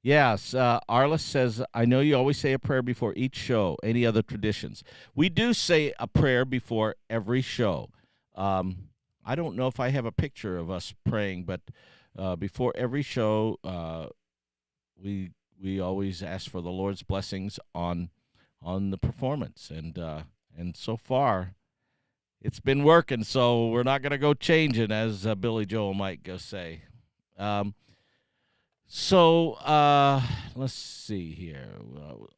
Yes, Arliss says, I know you always say a prayer before each show. Any other traditions? We do say a prayer before every show. I don't know if I have a picture of us praying, but before every show, we always ask for the Lord's blessings on the performance. And so far, it's been working, so we're not going to go changing, as Billy Joel might go say. Let's see here.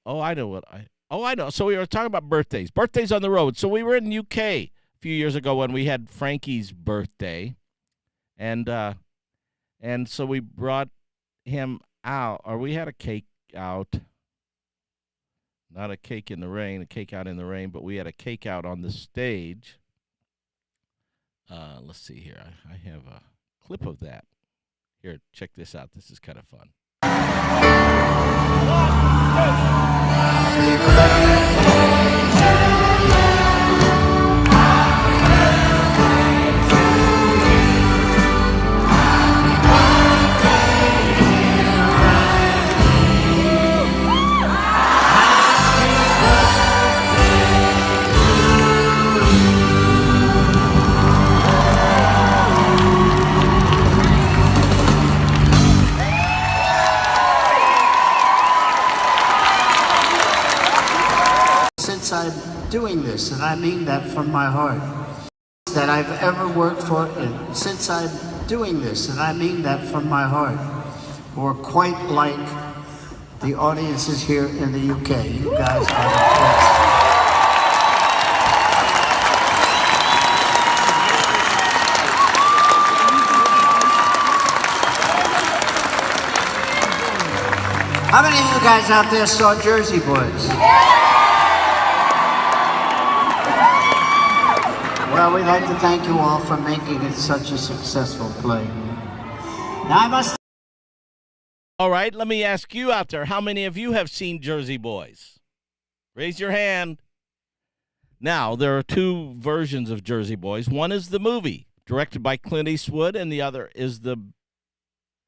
I know. So we were talking about birthdays. Birthdays on the road. So we were in the UK a few years ago when we had Frankie's birthday. And so we brought him out, or we had a cake out. Not a cake in the rain, a cake out in the rain, but we had a cake out on the stage. Let's see here. I have a clip of that. Here, check this out. This is kind of fun. Since I'm doing this, and I mean that from my heart, that I've ever worked for, and since I'm doing this, and I mean that from my heart, we're quite like the audiences here in the UK. You guys are the best. How many of you guys out there saw Jersey Boys? Well, we'd like to thank you all for making it such a successful play. Now I must... All right, let me ask you out there, how many of you have seen Jersey Boys? Raise your hand. Now, there are two versions of Jersey Boys. One is the movie, directed by Clint Eastwood, and the other is the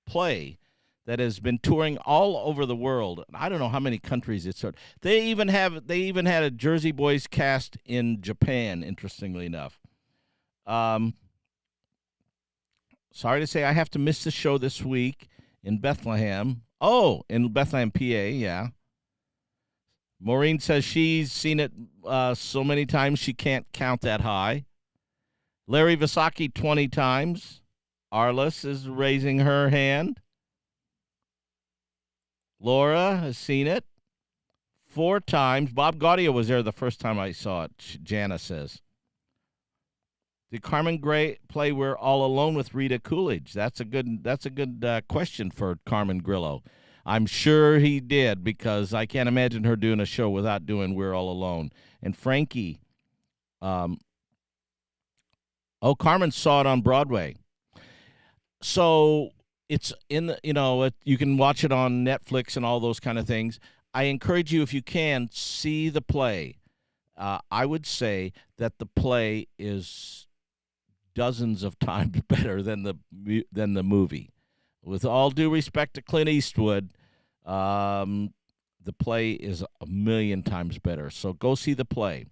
play. that has been touring all over the world. I don't know how many countries it's heard. They even had a Jersey Boys cast in Japan, interestingly enough. Sorry to say I have to miss the show this week in Bethlehem. Oh, in Bethlehem, PA, yeah. Maureen says she's seen it so many times she can't count that high. Larry Visaki 20 times. Arliss is raising her hand. Laura has seen it 4 times. Bob Gaudio was there the first time I saw it, Jana says. Did Carmen Gray play We're All Alone with Rita Coolidge? That's a good question for Carmen Grillo. I'm sure he did, because I can't imagine her doing a show without doing We're All Alone. And Frankie, Carmen saw it on Broadway. So it's in the, you can watch it on Netflix and all those kind of things. I encourage you, if you can, see the play. I would say that the play is dozens of times better than the movie. With all due respect to Clint Eastwood, the play is a million times better. So go see the play.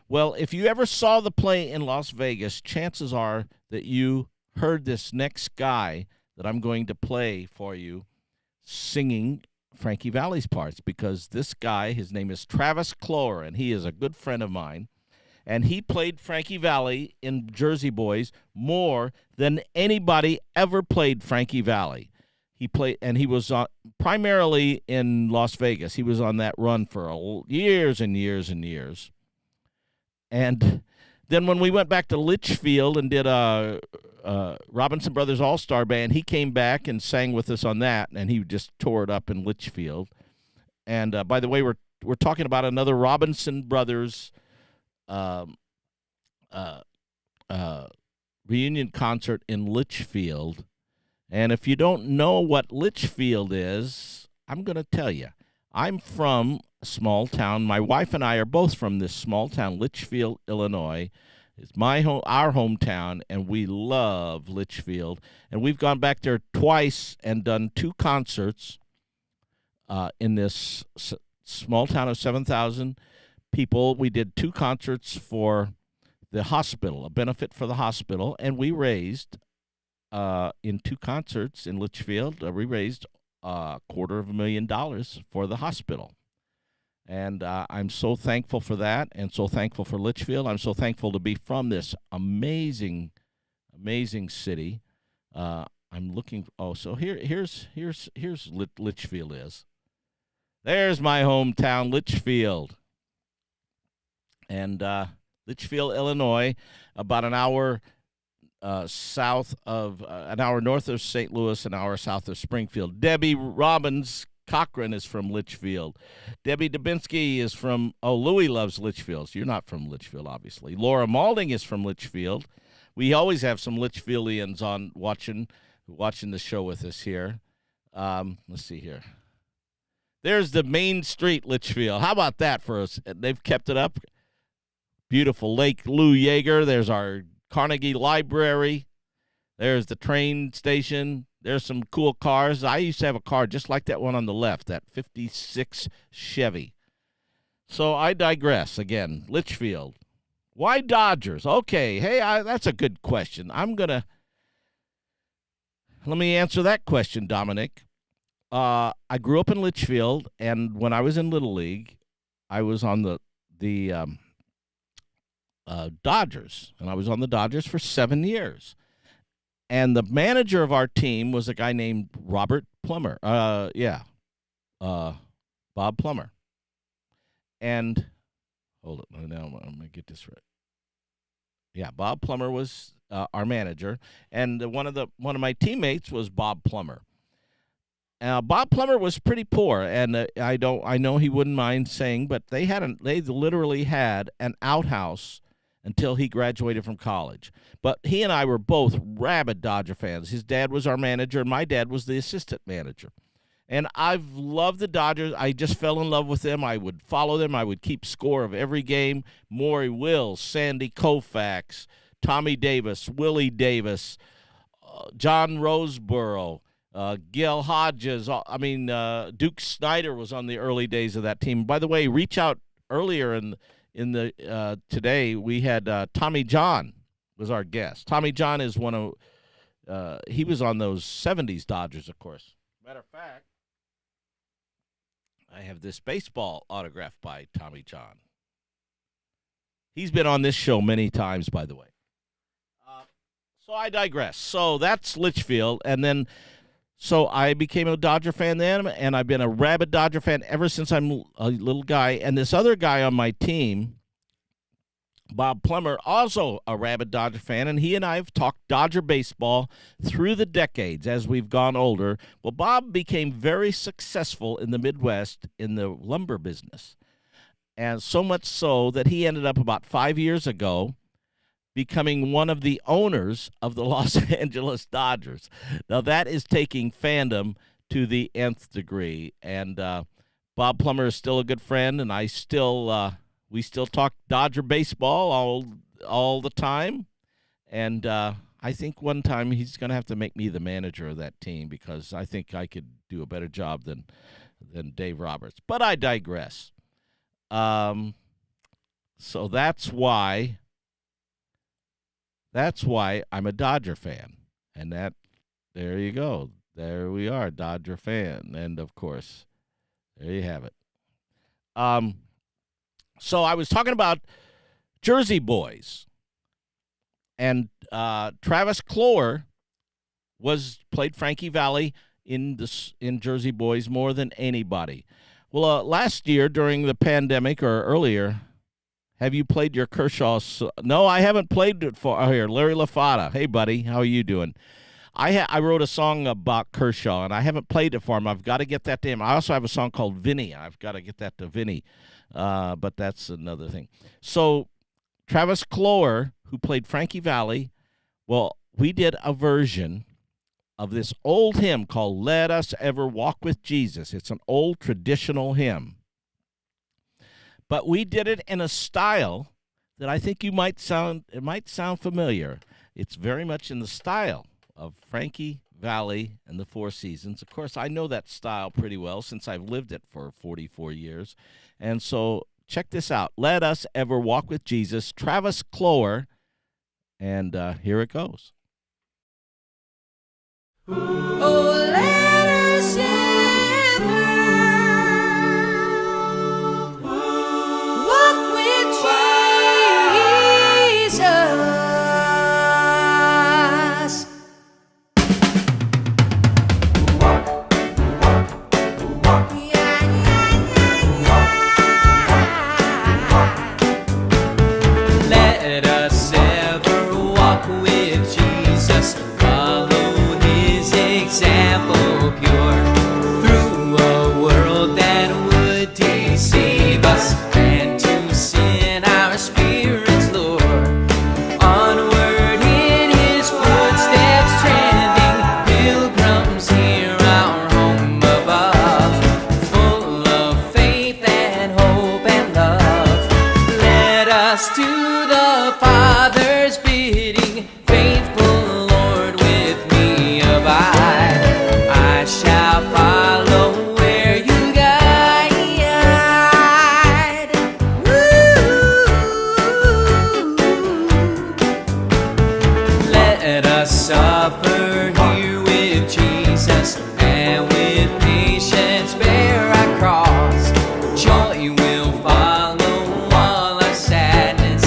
Well, if you ever saw the play in Las Vegas, chances are that you heard this next guy that I'm going to play for you singing Frankie Valli's parts, because this guy, his name is Travis Clore, and he is a good friend of mine. And he played Frankie Valli in Jersey Boys more than anybody ever played Frankie Valli. He was primarily in Las Vegas. He was on that run for years and years and years. And then when we went back to Litchfield and did a Robinson Brothers All-Star Band, he came back and sang with us on that, and he just tore it up in Litchfield. And by the way, we're talking about another Robinson Brothers reunion concert in Litchfield. And if you don't know what Litchfield is, I'm going to tell you. I'm from a small town. My wife and I are both from this small town, Litchfield, Illinois. It's our hometown, and we love Litchfield. And we've gone back there twice and done 2 concerts in this small town of 7,000 people. We did 2 concerts for the hospital, a benefit for the hospital, and we raised in 2 concerts in Litchfield, we raised $250,000 for the hospital. And I'm so thankful for that, and so thankful for Litchfield. I'm so thankful to be from this amazing, amazing city. I'm looking. Oh, so here's Litchfield is. There's my hometown, Litchfield. And Litchfield, Illinois, about an hour north of St. Louis, an hour south of Springfield. Debbie Robbins Cochran is from Litchfield. Debbie Dubinsky is from, Louie loves Litchfield. So you're not from Litchfield, obviously. Laura Malding is from Litchfield. We always have some Litchfieldians on watching the show with us here. Let's see here. There's the Main Street, Litchfield. How about that for us? They've kept it up. Beautiful Lake Lou Yeager. There's our Carnegie Library. There's the train station. There's some cool cars. I used to have a car just like that one on the left, that 56 Chevy. So I digress again. Litchfield. Why Dodgers? Okay, hey, that's a good question. Let me answer that question, Dominic. I grew up in Litchfield, and when I was in Little League, I was on the Dodgers, and I was on the Dodgers for 7 years. And the manager of our team was a guy named Robert Plummer. Bob Plummer. And hold it, now I'm going to get this right. Yeah, Bob Plummer was our manager, and one of my teammates was Bob Plummer. Bob Plummer was pretty poor, and I know he wouldn't mind saying, but they literally had an outhouse until he graduated from college. But he and I were both rabid Dodger fans. His dad was our manager, and my dad was the assistant manager. And I've loved the Dodgers. I just fell in love with them. I would follow them. I would keep score of every game. Maury Wills, Sandy Koufax, Tommy Davis, Willie Davis, John Roseboro, Gil Hodges. Duke Snyder was on the early days of that team. By the way, reach out earlier in the today. We had Tommy John was our guest. Tommy John is one of he was on those 70s Dodgers, of course. Matter of fact, I have this baseball autographed by Tommy John. He's been on this show many times, by the way. So I digress. So that's Litchfield, and then so I became a Dodger fan then, and I've been a rabid Dodger fan ever since I'm a little guy. And this other guy on my team, Bob Plummer, also a rabid Dodger fan, and he and I have talked Dodger baseball through the decades as we've gone older. Well, Bob became very successful in the Midwest in the lumber business, and so much so that he ended up about 5 years ago becoming one of the owners of the Los Angeles Dodgers. Now, that is taking fandom to the nth degree, and Bob Plummer is still a good friend, and we still talk Dodger baseball all the time, and I think one time he's going to have to make me the manager of that team because I think I could do a better job than Dave Roberts. But I digress. So that's why I'm a Dodger fan, and there you go. There we are, Dodger fan, and of course, there you have it. So I was talking about Jersey Boys, and Travis Clower played Frankie Valli in Jersey Boys more than anybody. Well, last year during the pandemic or earlier, have you played your Kershaw? No, I haven't played it for here. Larry LaFata. Hey, buddy, how are you doing? I wrote a song about Kershaw, and I haven't played it for him. I've got to get that to him. I also have a song called Vinny. I've got to get that to Vinny. But that's another thing. So Travis Clower, who played Frankie Valli, well, we did a version of this old hymn called Let Us Ever Walk with Jesus. It's an old traditional hymn. But we did it in a style that I think it might sound familiar. It's very much in the style of Frankie Valli and the Four Seasons. Of course, I know that style pretty well since I've lived it for 44 years. And so check this out. Let Us Ever Walk with Jesus, Travis Clower, and here it goes. Oh, let us ever walk with Jesus. Let us ever walk with Jesus, follow his example pure, through a world that would deceive us, and to sin our spirits lure. Onward in his footsteps trending, pilgrims hear our home above, full of faith and hope and love. Let us do the Father's bidding, faithful Lord, with me abide. I shall follow where you guide. Let us suffer here with Jesus, and with patience bear our cross. Joy will follow all our sadness,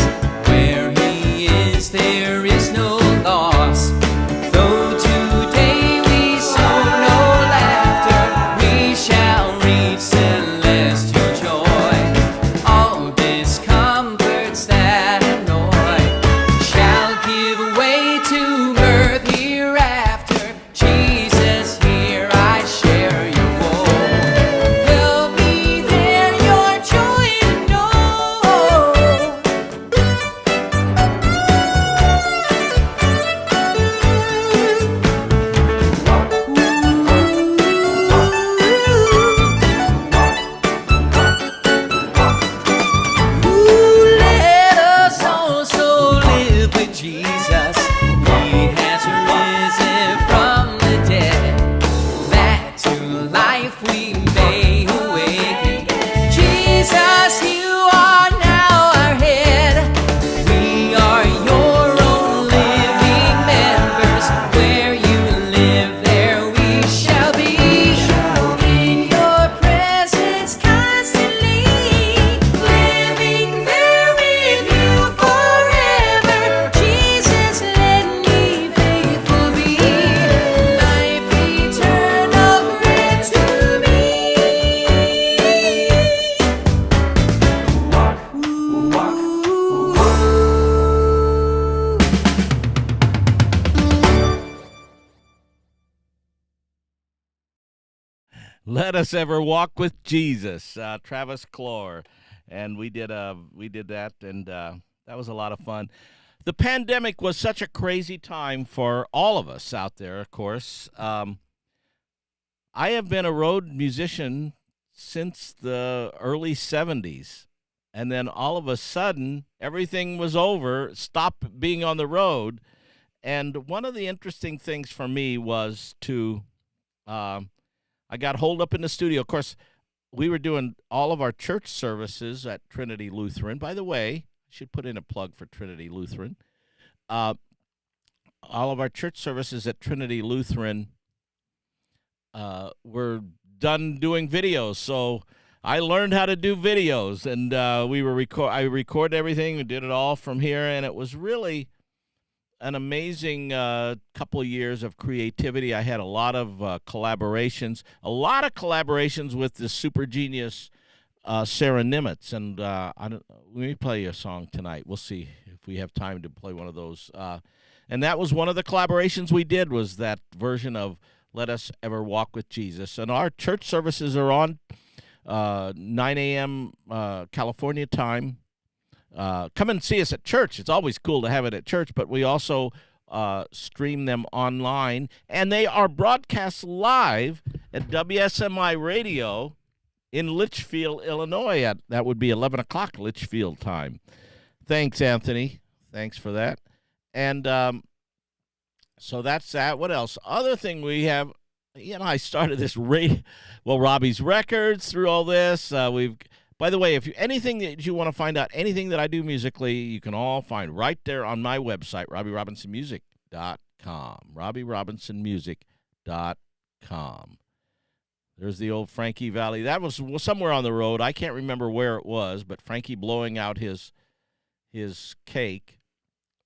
Let Us Ever Walk with Jesus, Travis Clore. And we did that, and that was a lot of fun. The pandemic was such a crazy time for all of us out there, of course. I have been a road musician since the early 70s. And then all of a sudden, everything was over, stopped being on the road. And one of the interesting things for me was I got holed up in the studio. Of course, we were doing all of our church services at Trinity Lutheran. By the way, I should put in a plug for Trinity Lutheran. All of our church services at Trinity Lutheran were done doing videos. So I learned how to do videos, and I recorded everything. We did it all from here, and it was really an amazing couple of years of creativity. I had a lot of collaborations with the super genius Sarah Nimitz, and let me play you a song tonight. We'll see if we have time to play one of those. And that was one of the collaborations we did, was that version of Let Us Ever Walk with Jesus. And our church services are on 9 a.m. California time. Come and see us at church. It's always cool to have it at church, but we also stream them online, and they are broadcast live at WSMI Radio in Litchfield, Illinois. That would be 11 o'clock Litchfield time. Thanks, Anthony. Thanks for that. And so that's that. What else? Other thing we have, I started this Robbie's Records through all this. By the way, if anything that you want to find out, anything that I do musically, you can all find right there on my website, RobbieRobinsonMusic.com. RobbieRobinsonMusic.com. There's the old Frankie Valley. That was somewhere on the road. I can't remember where it was, but Frankie blowing out his cake,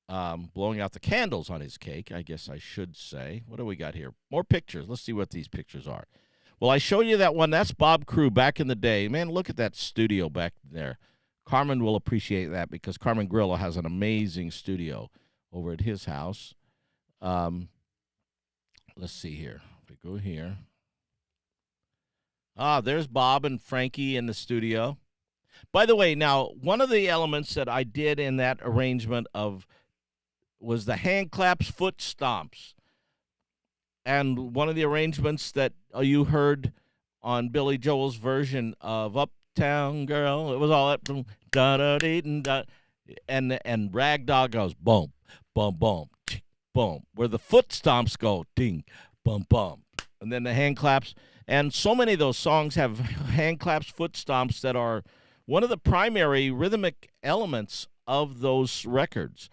blowing out the candles on his cake, I guess I should say. What do we got here? More pictures. Let's see what these pictures are. Well, I showed you that one. That's Bob Crew back in the day. Man, look at that studio back there. Carmen will appreciate that because Carmen Grillo has an amazing studio over at his house. Let's see here. If we go here. There's Bob and Frankie in the studio. By the way, now, one of the elements that I did in that arrangement was the hand claps, foot stomps. And one of the arrangements that you heard on Billy Joel's version of Uptown Girl, it was all up, da-da-dee-da, and Ragdoll goes, boom, boom, boom, boom, where the foot stomps go, ding, boom, boom, and then the hand claps. And so many of those songs have hand claps, foot stomps that are one of the primary rhythmic elements of those records.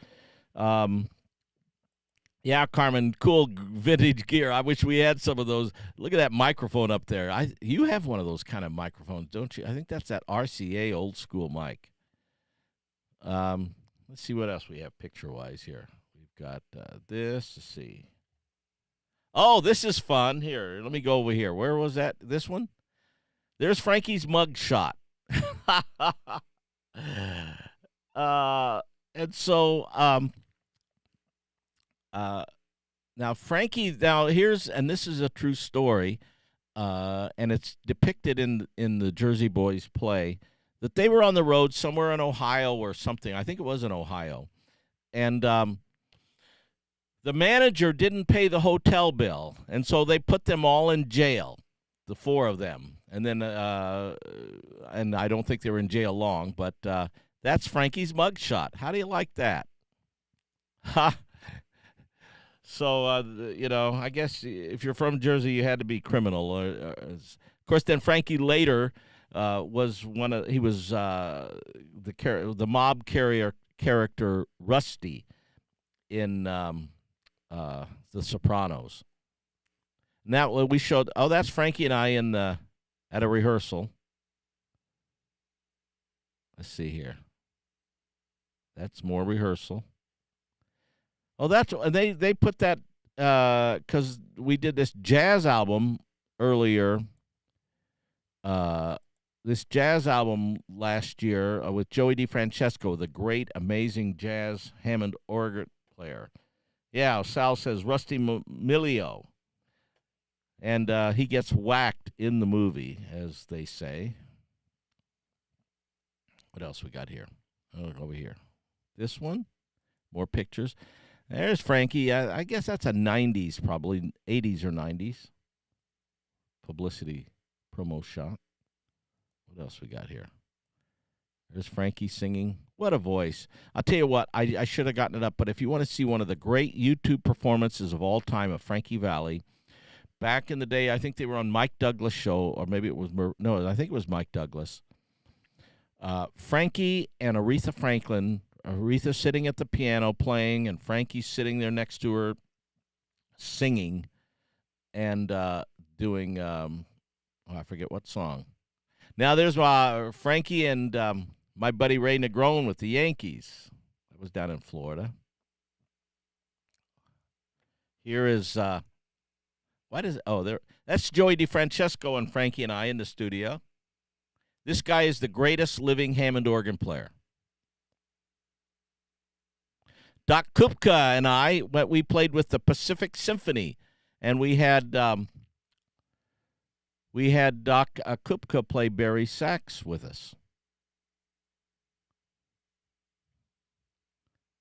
Yeah, Carmen, cool vintage gear. I wish we had some of those. Look at that microphone up there. You have one of those kind of microphones, don't you? I think that's that RCA old school mic. Let's see what else we have picture-wise here. We've got this. Let's see. Oh, this is fun. Here, let me go over here. Where was that? This one? There's Frankie's mug shot. And so now Frankie, and this is a true story, and it's depicted in the Jersey Boys play, that they were on the road somewhere in Ohio or something. I think it was in Ohio. And the manager didn't pay the hotel bill, and so they put them all in jail, the four of them. And then, and I don't think they were in jail long, but that's Frankie's mugshot. How do you like that? Ha! So, I guess if you're from Jersey, you had to be criminal. Of course, then Frankie later was the mob carrier character Rusty in The Sopranos. Now we showed. Oh, that's Frankie and I at a rehearsal. Let's see here. That's more rehearsal. Oh, they put that because we did this jazz album earlier. This jazz album last year with Joey DeFrancesco, the great, amazing jazz Hammond organ player. Yeah, Sal says Rusty Milio. And he gets whacked in the movie, as they say. What else we got here? Oh, over here. This one. More pictures. There's Frankie. I guess that's a 90s, probably 80s or 90s. Publicity promo shot. What else we got here? There's Frankie singing. What a voice. I'll tell you what, I should have gotten it up, but if you want to see one of the great YouTube performances of all time of Frankie Valli, back in the day, I think they were on Mike Douglas' show, or maybe it was, no, I think it was Mike Douglas. Frankie and Aretha Franklin, Aretha sitting at the piano playing, and Frankie sitting there next to her singing and doing, I forget what song. Now there's Frankie and my buddy Ray Negron with the Yankees. That was down in Florida. Here is, that's Joey DeFrancesco and Frankie and I in the studio. This guy is the greatest living Hammond organ player. Doc Kupka and I, we played with the Pacific Symphony, and we had Doc Kupka play Barry sax with us.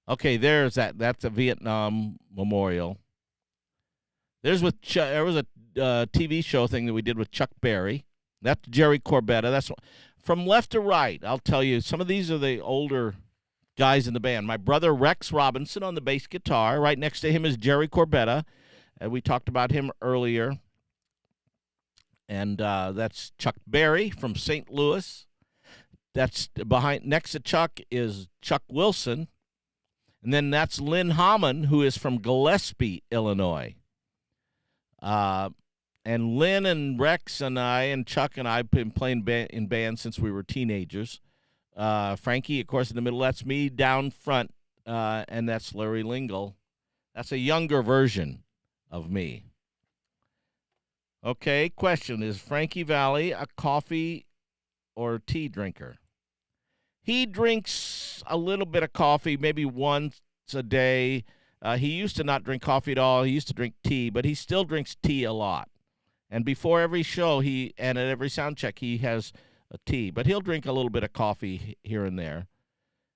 Okay, there's that. That's a Vietnam memorial. There was a TV show thing that we did with Chuck Berry. That's Jerry Corbetta. That's from left to right. I'll tell you, some of these are the older guys in the band. My brother Rex Robinson on the bass guitar. Right next to him is Jerry Corbetta. And we talked about him earlier. And that's Chuck Berry from St. Louis. That's next to Chuck is Chuck Wilson. And then that's Lynn Hammond, who is from Gillespie, Illinois. And Lynn and Rex and I and Chuck and I have been playing in bands since we were teenagers. Frankie, of course, in the middle. That's me down front, and that's Larry Lingle. That's a younger version of me. Okay, question. Is Frankie Valli a coffee or tea drinker? He drinks a little bit of coffee, maybe once a day. He used to not drink coffee at all. He used to drink tea, but he still drinks tea a lot. And before every show, and at every sound check, he has a tea. But he'll drink a little bit of coffee here and there.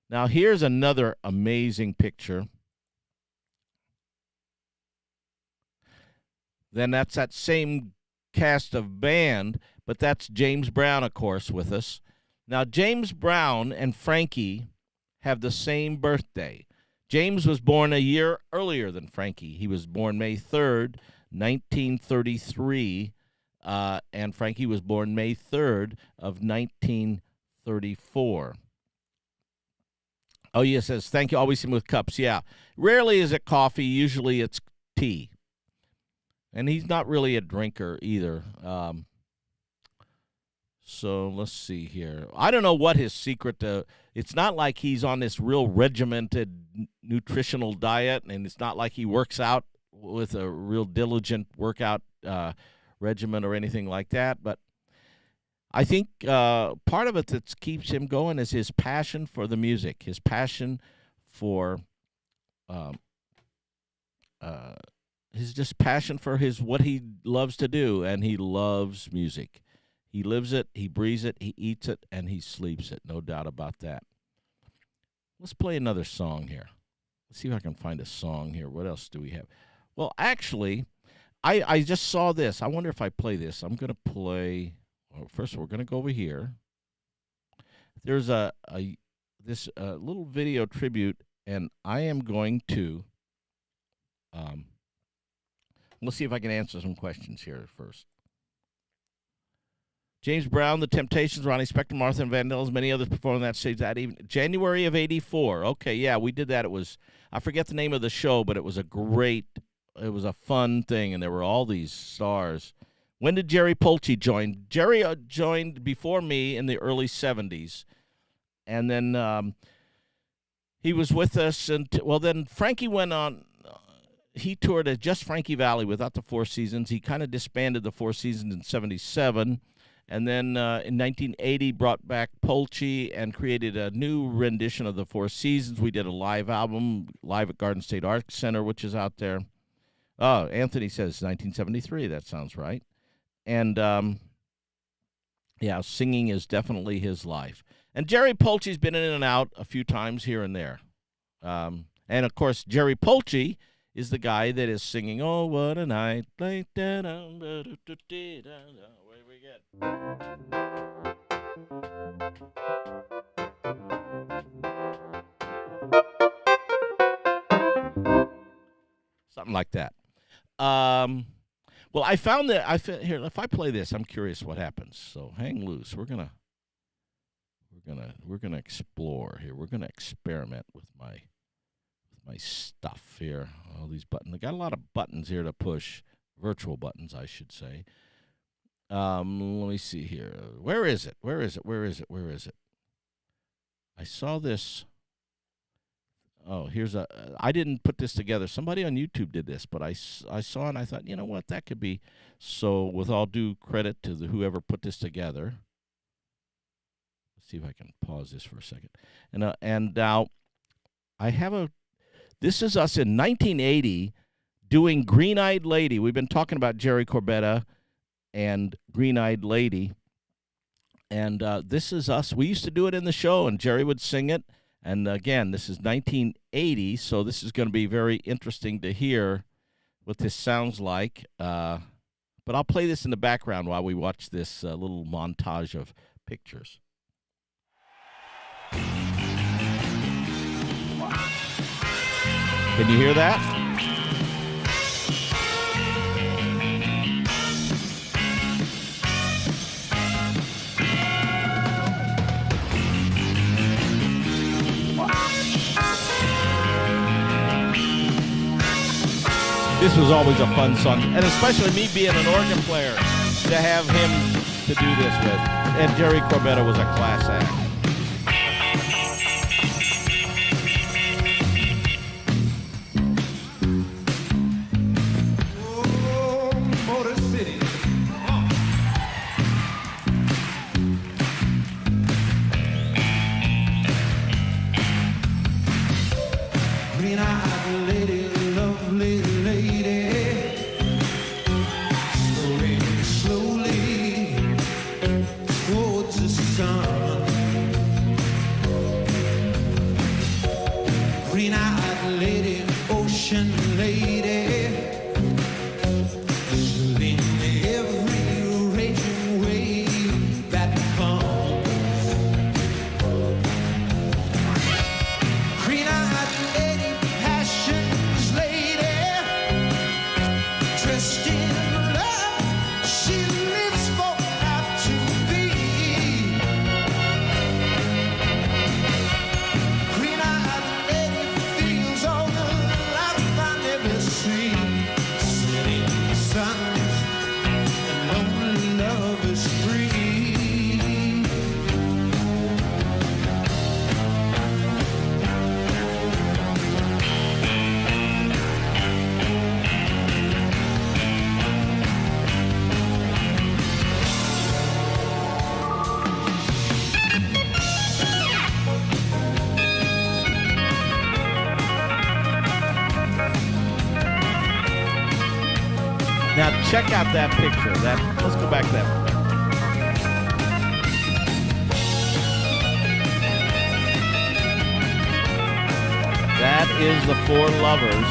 Now, here's another amazing picture. Then that's that same cast of band, but that's James Brown, of course, with us. Now, James Brown and Frankie have the same birthday. James was born a year earlier than Frankie. He was born May 3rd, 1933, and Frankie was born May 3rd of 1934. Oh, yes, says, thank you, always with cups. Yeah, rarely is it coffee. Usually it's tea. And he's not really a drinker either. So let's see here. I don't know what his secret it's not like he's on this real regimented nutritional diet, and it's not like he works out with a real diligent workout regimen or anything like that. But I think part of it that keeps him going is his passion for the music, his passion for his just passion for what he loves to do, and he loves music. He lives it, he breathes it, he eats it, and he sleeps it. No doubt about that. Let's play another song here. Let's see if I can find a song here. What else do we have? Well, actually, I just saw this. I wonder if I play this. I'm going to play. Well, first, we're going to go over here. There's this little video tribute, and I am going to. Let's see if I can answer some questions here first. James Brown, The Temptations, Ronnie Spector, Martha and Vandellas, many others performed on that stage that evening. January of 84. Okay, yeah, we did that. It was, I forget the name of the show, but it was a fun thing, and there were all these stars. When did Jerry Polci join? Jerry joined before me in the early 70s, and then he was with us. Then Frankie went on. He toured as just Frankie Valli without the Four Seasons. He kind of disbanded the Four Seasons in 77. And then in 1980, brought back Polci and created a new rendition of the Four Seasons. We did a live album, live at Garden State Arts Center, which is out there. Oh, Anthony says 1973. That sounds right. And, yeah, singing is definitely his life. And Jerry Polchi's been in and out a few times here and there. And, of course, Jerry Polchi is the guy that is singing, "Oh, what a night." Where we get? Something like that. Well, I found that here. If I play this, I'm curious what happens. So hang loose. We're gonna explore here. We're gonna experiment with my stuff here. All these buttons. I got a lot of buttons here to push. Virtual buttons, I should say. Let me see here. Where is it? Where is it? Where is it? Where is it? I saw this. Oh, I didn't put this together. Somebody on YouTube did this, but I saw it and I thought, you know what, that could be. So with all due credit to whoever put this together, let's see if I can pause this for a second. And now I have this is us in 1980 doing Green-Eyed Lady. We've been talking about Jerry Corbetta and Green-Eyed Lady. And this is us. We used to do it in the show, and Jerry would sing it. And again, this is 1980, so this is going to be very interesting to hear what this sounds like. But I'll play this in the background while we watch this little montage of pictures. Can you hear that? This was always a fun song, and especially me being an organ player, to have him to do this with. And Jerry Corbetta was a class act. Now check out that picture. Let's go back to that. That is the Four Lovers.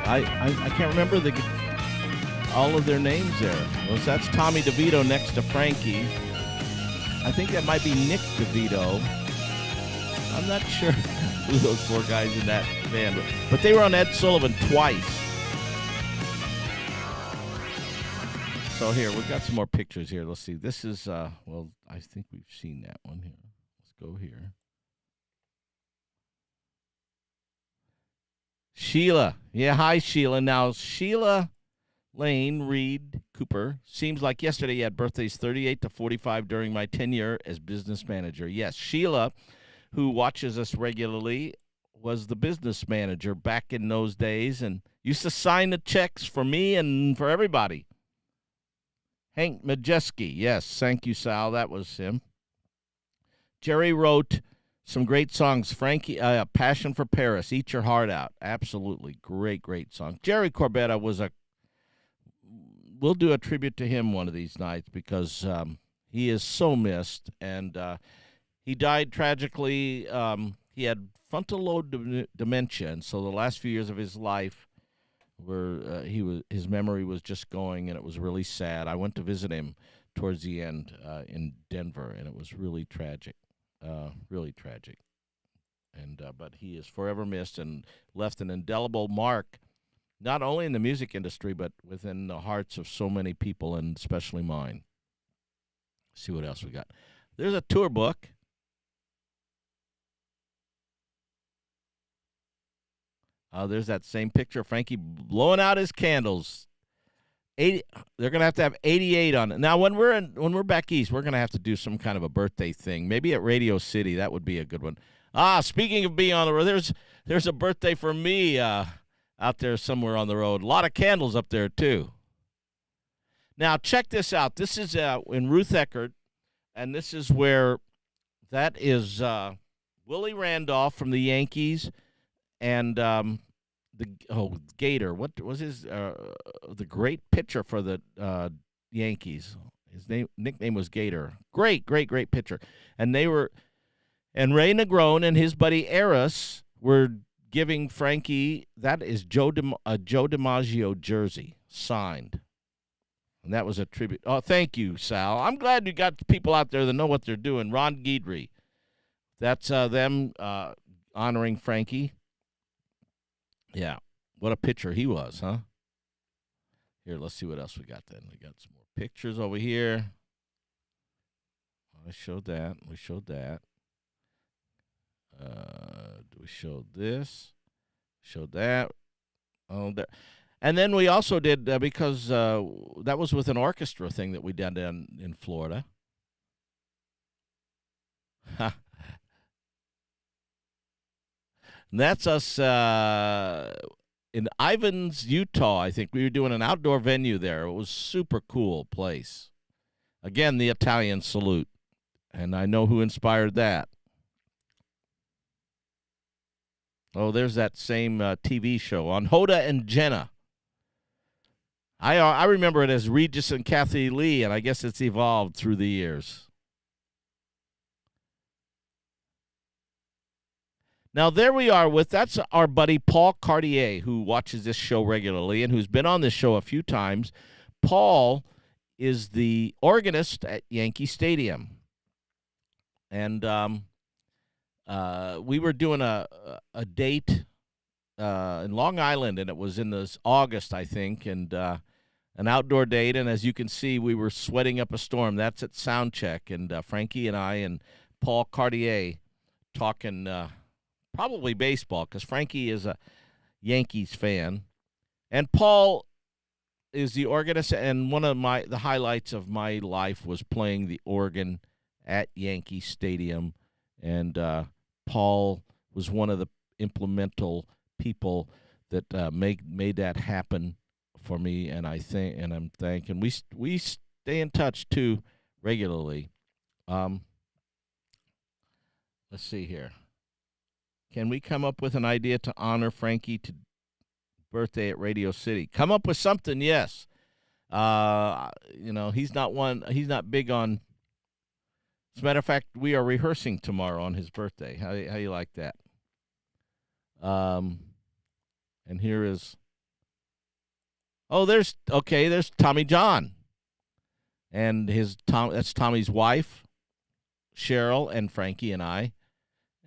I can't remember all of their names there. Well, that's Tommy DeVito next to Frankie. I think that might be Nick DeVito. I'm not sure who those four guys in that band were. But they were on Ed Sullivan twice. So here, we've got some more pictures here. Let's see. This is, well, I think we've seen that one here. Let's go here. Sheila. Yeah, hi, Sheila. Now, Sheila Lane Reed Cooper. Seems like yesterday you had birthdays 38 to 45 during my tenure as business manager. Yes, Sheila, who watches us regularly, was the business manager back in those days and used to sign the checks for me and for everybody. Hank Majeski. Yes, thank you, Sal. That was him. Jerry wrote Some great songs. Frankie, Passion for Paris, Eat Your Heart Out. Absolutely. Great, great song. Jerry Corbetta we'll do a tribute to him one of these nights because he is so missed. And he died tragically. He had frontal lobe dementia, and so the last few years of his life his memory was just going, and it was really sad. I went to visit him towards the end in Denver, and it was really tragic. Really tragic, and but he is forever missed and left an indelible mark, not only in the music industry but within the hearts of so many people, and especially mine. Let's see what else we got. There's a tour book. There's that same picture of Frankie blowing out his candles. 80. They're gonna have to have 88 on it. Now, when we're back east, we're gonna have to do some kind of a birthday thing. Maybe at Radio City, that would be a good one. Speaking of being on the road, there's a birthday for me out there somewhere on the road. A lot of candles up there too. Now, check this out. This is in Ruth Eckerd, and this is where that is Willie Randolph from the Yankees, and Gator. What was his the great pitcher for the Yankees? His nickname was Gator. Great pitcher. And Ray Negron and his buddy Eris were giving Frankie, that is Joe DiMaggio jersey signed. And that was a tribute. Oh, thank you, Sal. I'm glad you got people out there that know what they're doing. Ron Guidry. That's them honoring Frankie. Yeah, what a pitcher he was, huh? Here, let's see what else we got then. We got some more pictures over here. I showed that. We showed that. We showed this. Showed that. Oh, there. And then we also did, because that was with an orchestra thing that we did down in Florida. And that's us in Ivins, Utah, I think. We were doing an outdoor venue there. It was a super cool place. Again, the Italian salute. And I know who inspired that. Oh, there's that same TV show on Hoda and Jenna. I remember it as Regis and Kathy Lee, and I guess it's evolved through the years. Now, there we are that's our buddy Paul Cartier, who watches this show regularly and who's been on this show a few times. Paul is the organist at Yankee Stadium. And we were doing a date in Long Island, and it was in this August, I think, and an outdoor date. And as you can see, we were sweating up a storm. That's at sound check. And Frankie and I and Paul Cartier talking probably baseball, because Frankie is a Yankees fan. And Paul is the organist, and one of the highlights of my life was playing the organ at Yankee Stadium. And Paul was one of the implemental people that made that happen for me, and I'm thanking. We stay in touch too regularly. Let's see here. Can we come up with an idea to honor Frankie to birthday at Radio City? Come up with something, yes. He's not big on. As a matter of fact, we are rehearsing tomorrow on his birthday. How you like that? And here is. Oh, there's Tommy John, and that's Tommy's wife, Cheryl, and Frankie and I,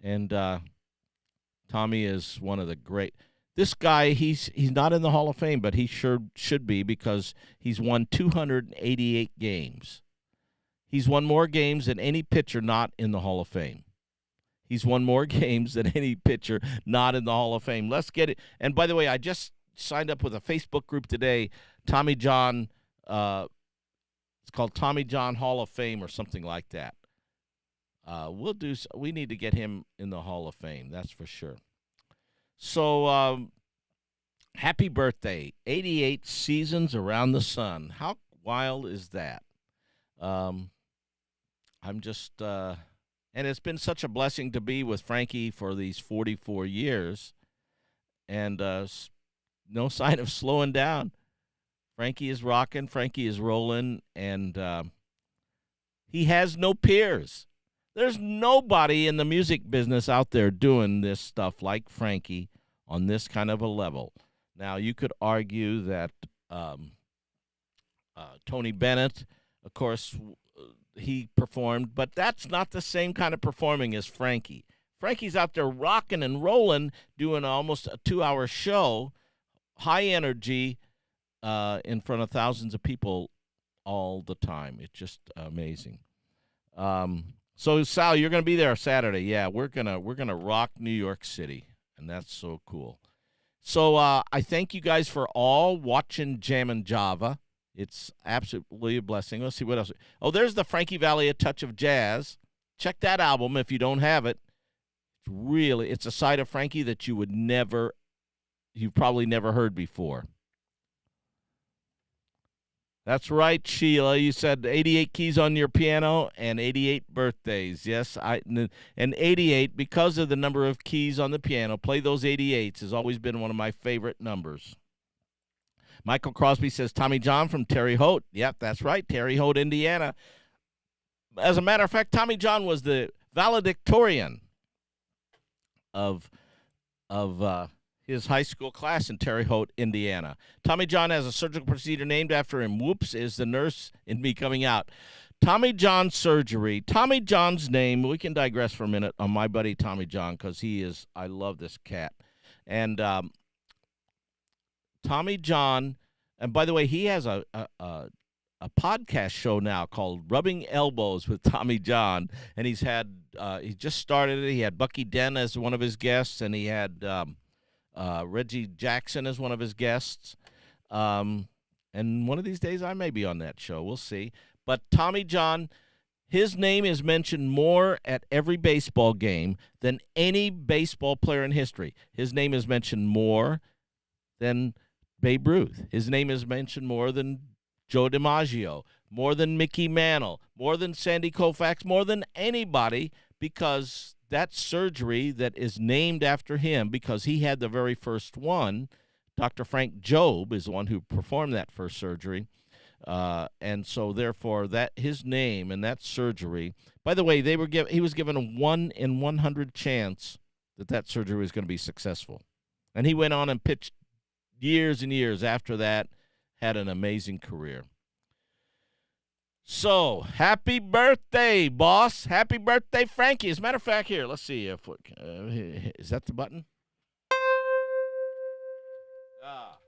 and Tommy is one of the great. This guy, he's not in the Hall of Fame, but he sure should be, because he's won 288 games. He's won more games than any pitcher not in the Hall of Fame. He's won more games than any pitcher not in the Hall of Fame. Let's get it. And by the way, I just signed up with a Facebook group today, Tommy John. It's called Tommy John Hall of Fame or something like that. We need to get him in the Hall of Fame, that's for sure. So, happy birthday. 88 seasons around the sun. How wild is that? I'm just And it's been such a blessing to be with Frankie for these 44 years, and no sign of slowing down. Frankie is rocking, Frankie is rolling, and he has no peers. There's nobody in the music business out there doing this stuff like Frankie on this kind of a level. Now, you could argue that Tony Bennett, of course, he performed, but that's not the same kind of performing as Frankie. Frankie's out there rocking and rolling, doing almost a 2-hour show, high energy, in front of thousands of people all the time. It's just amazing. So Sal, you're going to be there Saturday. Yeah, we're gonna rock New York City, and that's so cool. So I thank you guys for all watching Jammin' Java. It's absolutely a blessing. Let's see what else. Oh, there's the Frankie Valli A Touch of Jazz. Check that album if you don't have it. It's a side of Frankie that you've probably never heard before. That's right, Sheila. You said 88 keys on your piano and 88 birthdays. Yes, and 88, because of the number of keys on the piano, play those 88s has always been one of my favorite numbers. Michael Crosby says Tommy John from Terre Haute. Yep, that's right, Terre Haute, Indiana. As a matter of fact, Tommy John was the valedictorian of his high school class in Terre Haute, Indiana. Tommy John has a surgical procedure named after him. Whoops is the nurse in me coming out. Tommy John surgery. Tommy John's name, we can digress for a minute on my buddy Tommy John because I love this cat. And Tommy John, and by the way, he has a podcast show now called Rubbing Elbows with Tommy John, and he just started it. He had Bucky Dent as one of his guests, and he had Reggie Jackson as one of his guests. And one of these days I may be on that show. We'll see. But Tommy John, his name is mentioned more at every baseball game than any baseball player in history. His name is mentioned more than Babe Ruth. His name is mentioned more than Joe DiMaggio, more than Mickey Mantle, more than Sandy Koufax, more than anybody, because that surgery that is named after him, because he had the very first one, Dr. Frank Jobe is the one who performed that first surgery. And so, therefore, that his name and that surgery, by the way, he was given a 1 in 100 chance that surgery was going to be successful. And he went on and pitched years and years after that, had an amazing career. So, happy birthday, boss. Happy birthday, Frankie. As a matter of fact, here, let's see. Is that the button? Ah.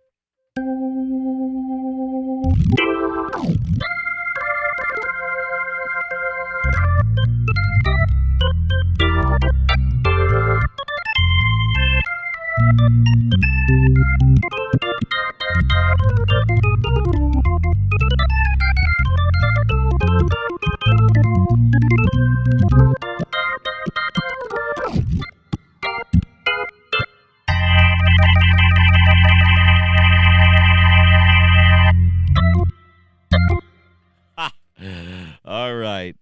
All right.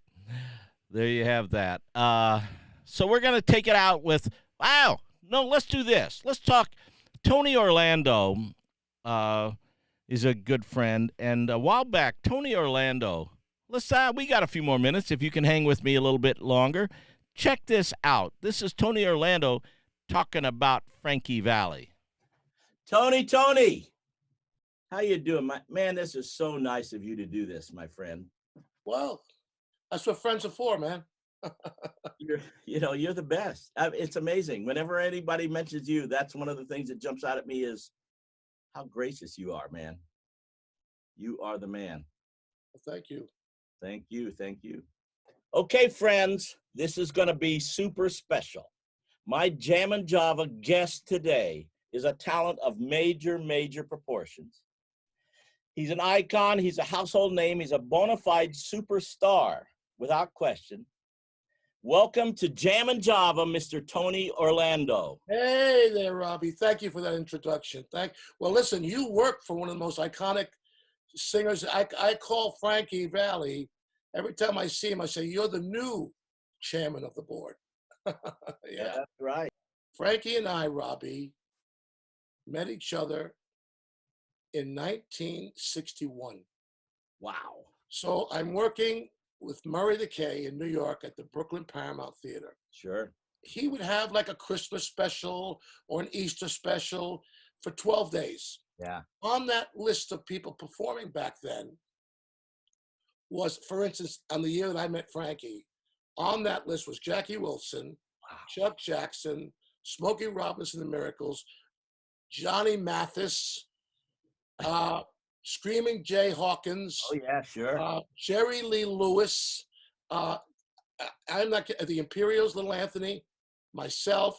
There you have that. So we're going to take it out with, let's do this. Let's talk. Tony Orlando is a good friend. And a while back, Tony Orlando, we got a few more minutes if you can hang with me a little bit longer. Check this out. This is Tony Orlando talking about Frankie Valli. Tony, how you doing? Man, this is so nice of you to do this, my friend. Well, that's what friends are for, man. You're the best. It's amazing. Whenever anybody mentions you, that's one of the things that jumps out at me is how gracious you are, man. You are the man. Well, thank you. Thank you. Okay, friends, this is going to be super special. My Jammin' Java guest today is a talent of major proportions. He's an icon. He's a household name. He's a bona fide superstar, without question. Welcome to Jammin' Java, Mr. Tony Orlando. Hey there, Robbie. Thank you for that introduction. Well, listen, you work for one of the most iconic singers. I call Frankie Valli. Every time I see him, I say, you're the new chairman of the board. Yeah. That's right. Frankie and I, Robbie, met each other in 1961. Wow. So I'm working with Murray the K in New York at the Brooklyn Paramount Theater. Sure. He would have like a Christmas special or an Easter special for 12 days. Yeah. On that list of people performing back then was, for instance, on the year that I met Frankie, on that list was Jackie Wilson, Chuck Jackson, Smokey Robinson and the Miracles, Johnny Mathis, Screaming Jay Hawkins, Oh yeah, sure. Jerry Lee Lewis, I'm not the Imperials, Little Anthony, myself.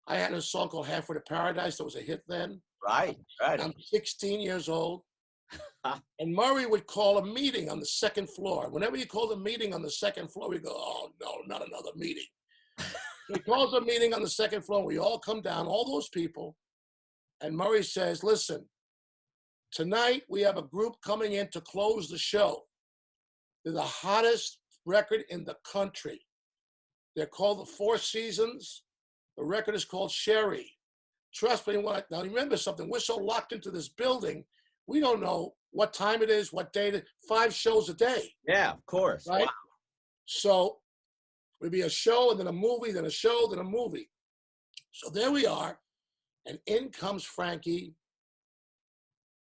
I had a song called Halfway to Paradise that was a hit then. Right. I'm 16 years old. And Murray would call a meeting on the second floor. Whenever he called a meeting on the second floor, we go, oh, no, not another meeting. He calls a meeting on the second floor. We all come down, all those people. And Murray says, listen, tonight we have a group coming in to close the show. They're the hottest record in the country. They're called the Four Seasons. The record is called Sherry. Trust me, now remember something, we're so locked into this building, we don't know what time it is, what day it is, 5 shows a day. Yeah, of course. Right? Wow. So it'd be a show and then a movie, then a show, then a movie. So there we are, and in comes Frankie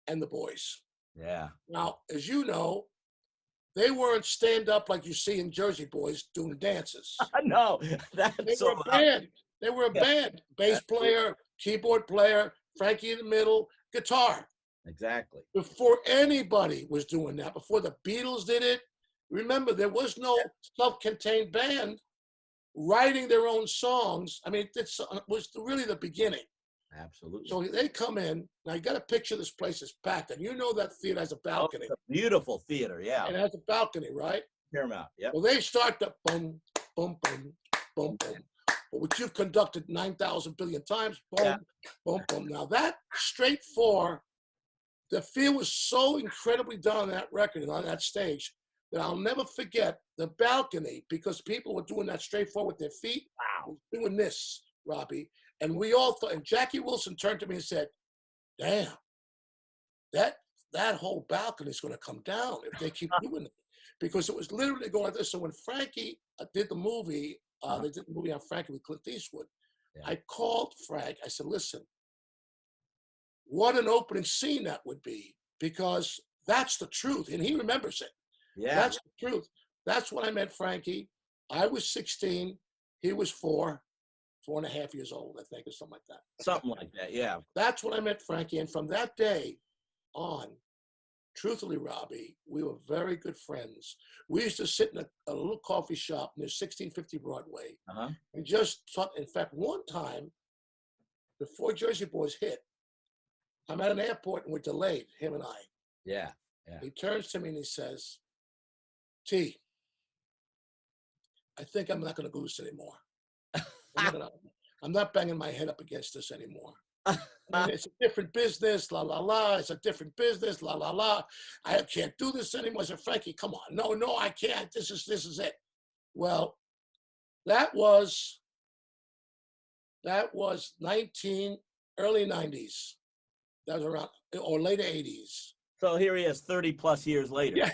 and the boys. Yeah. Now, as you know, they weren't stand up like you see in Jersey Boys doing dances. No, that's They so were a band. They were a band. Bass player, keyboard player, Frankie in the middle, guitar. Exactly. Before anybody was doing that, before the Beatles did it, remember, there was no self-contained band writing their own songs. I mean, it was really the beginning. Absolutely. So they come in. Now, you got to picture this place is packed. And you know that theater has a balcony. It's a beautiful theater, yeah. And it has a balcony, right? Paramount, yeah. Well, they start the boom, boom, boom, boom, boom, which you've conducted 9,000 billion times. Boom, Yeah. boom, boom. Now, that straight 4, the feel was so incredibly done on that record and on that stage that I'll never forget the balcony, because people were doing that straight 4 with their feet. Wow. Doing this, Robbie. And we all thought, and Jackie Wilson turned to me and said, damn, that whole balcony is going to come down if they keep doing it. Because it was literally going like this. So when Frankie did the movie, they did the movie on Frankie with Clint Eastwood, Yeah. I called Frank. I said, listen, what an opening scene that would be, because that's the truth. And he remembers it. Yeah. That's the truth. That's when I met Frankie. I was 16. He was 4.5 years old, I think, or something like that. Something like that, yeah. That's when I met Frankie. And from that day on, truthfully, Robbie, we were very good friends. We used to sit in a little coffee shop near 1650 Broadway and just talk. In fact, one time, before Jersey Boys hit, I'm at an airport and we're delayed, him and I. Yeah, yeah. He turns to me and he says, T, I think I'm not going to do this anymore. I'm not banging my head up against this anymore. I mean, it's a different business, la, la, la. It's a different business, la, la, la. I can't do this anymore. I said, Frankie, come on. No, I can't. This is it. Well, that was early 90s. That was around, or later 80s. So here he is 30 plus years later. Yeah,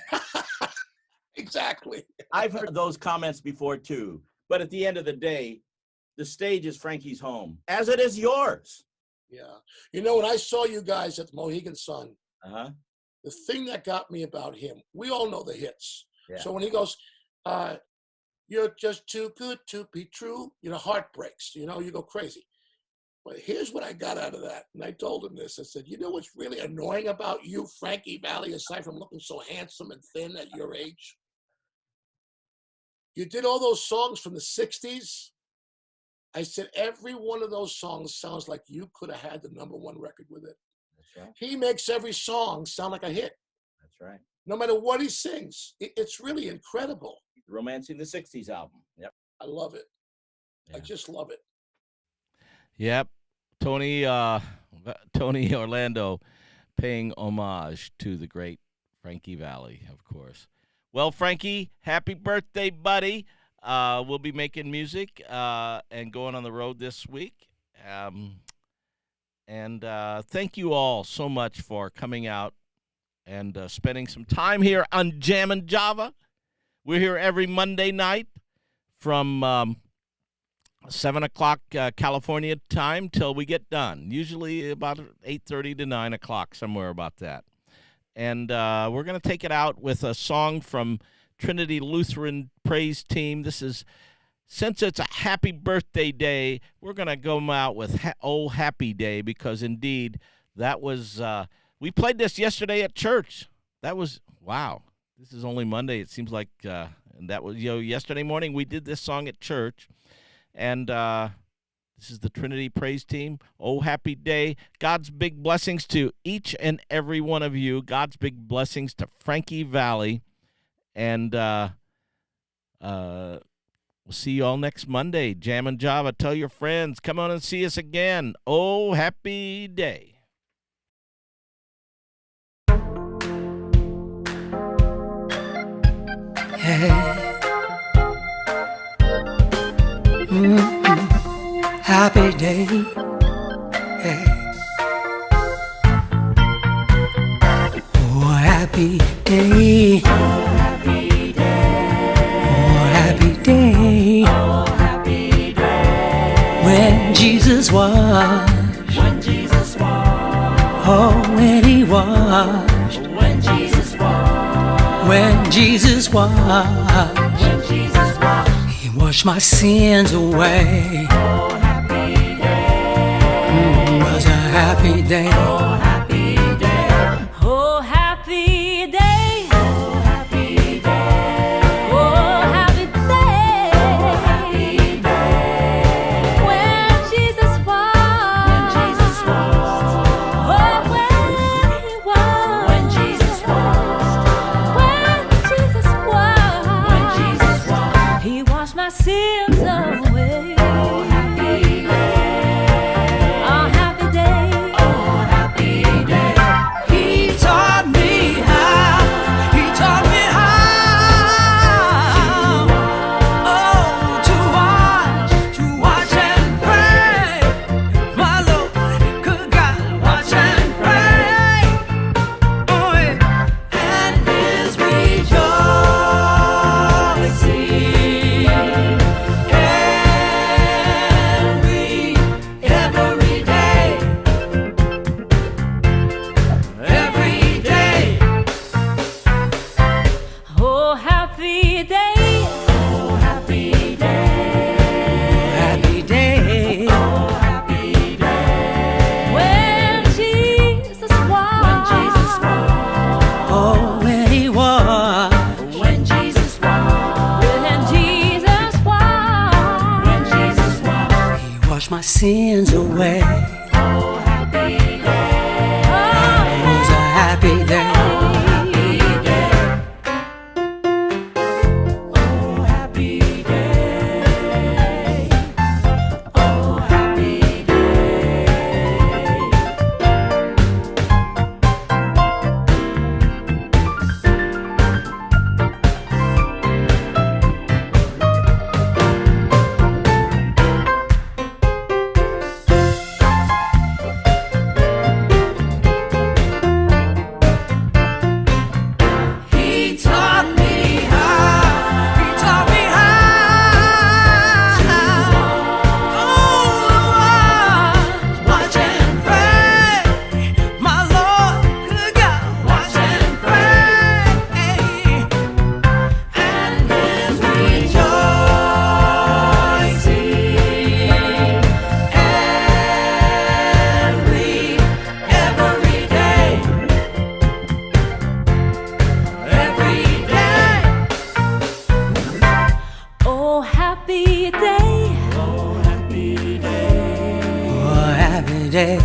exactly. I've heard those comments before too. But at the end of the day, the stage is Frankie's home, as it is yours. Yeah. You know, when I saw you guys at the Mohegan Sun, the thing that got me about him, we all know the hits. Yeah. So when he goes, you're just too good to be true, heart breaks, you go crazy. But here's what I got out of that. And I told him this. I said, you know what's really annoying about you, Frankie Valli, aside from looking so handsome and thin at your age? You did all those songs from the 60s. I said, every one of those songs sounds like you could have had the #1 record with it. That's right. He makes every song sound like a hit. That's right. No matter what he sings. It's really incredible. Romancing the 60s album. Yep. I love it. Yeah. I just love it. Yep. Tony Orlando paying homage to the great Frankie Valli, of course. Well, Frankie, happy birthday, buddy. we'll be making music and going on the road this week. And thank you all so much for coming out and spending some time here on Jammin' Java. We're here every Monday night from 7 o'clock California time till we get done, usually about 8:30 to 9 o'clock, somewhere about that. And we're going to take it out with a song from Trinity Lutheran Praise Team. This is, since it's a happy birthday day, we're going to go out with Oh Happy Day, because indeed that was, we played this yesterday at church. That was, wow, this is only Monday. It seems like, and that was, yesterday morning we did this song at church. And this is the Trinity Praise Team. Oh, happy day. God's big blessings to each and every one of you. God's big blessings to Frankie Valley. And we'll see you all next Monday. Jammin' Java. Tell your friends. Come on and see us again. Oh, happy day. Hey. Happy day, hey. Oh, happy day, oh, happy day, oh, happy day, oh, happy day. When Jesus washed, oh, when he washed, when Jesus washed, when Jesus washed, he washed my sins away. Oh, happy day. Was a happy day. Oh, happy day. Oh, happy day. Oh, happy day. Oh, happy day. Oh, happy day. When Jesus washed. When Jesus washed. Oh, when he washed. When Jesus washed. When Jesus washed. When Jesus washed. He washed my sins away. Oh, happy day. Oh, happy day. Oh, happy day. He taught me how. He taught me how. Oh, to watch and pray. My Lord, good God, watch and pray. Oh, yeah. And his rejoicing every day. Every day. Oh, happy day. Oh, happy day. Happy day. Oh, happy day. When Jesus washed. When Jesus washed. Oh, when he washed. When Jesus washed. When Jesus washed. When Jesus washed. He washed my sins away. Oh, happy day. Oh, It was a happy day. Oh, happy day. Oh, happy day. He taught me how. He taught me how. Oh, watch and pray. My Lord, good God, watch and pray. And his rejoicing every day. Every day. oh, happy day. Oh, happy day. Oh, happy day.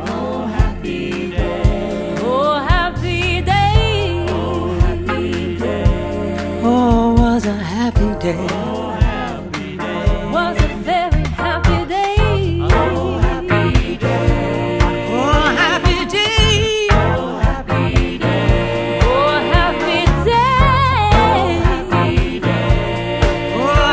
Oh, happy day. Oh, happy day. Oh, happy day. Oh, was a happy day. Oh, happy day. Was a very happy day. Oh, happy day. Oh, happy day. Oh, happy day. Oh, happy day. Happy day. Oh,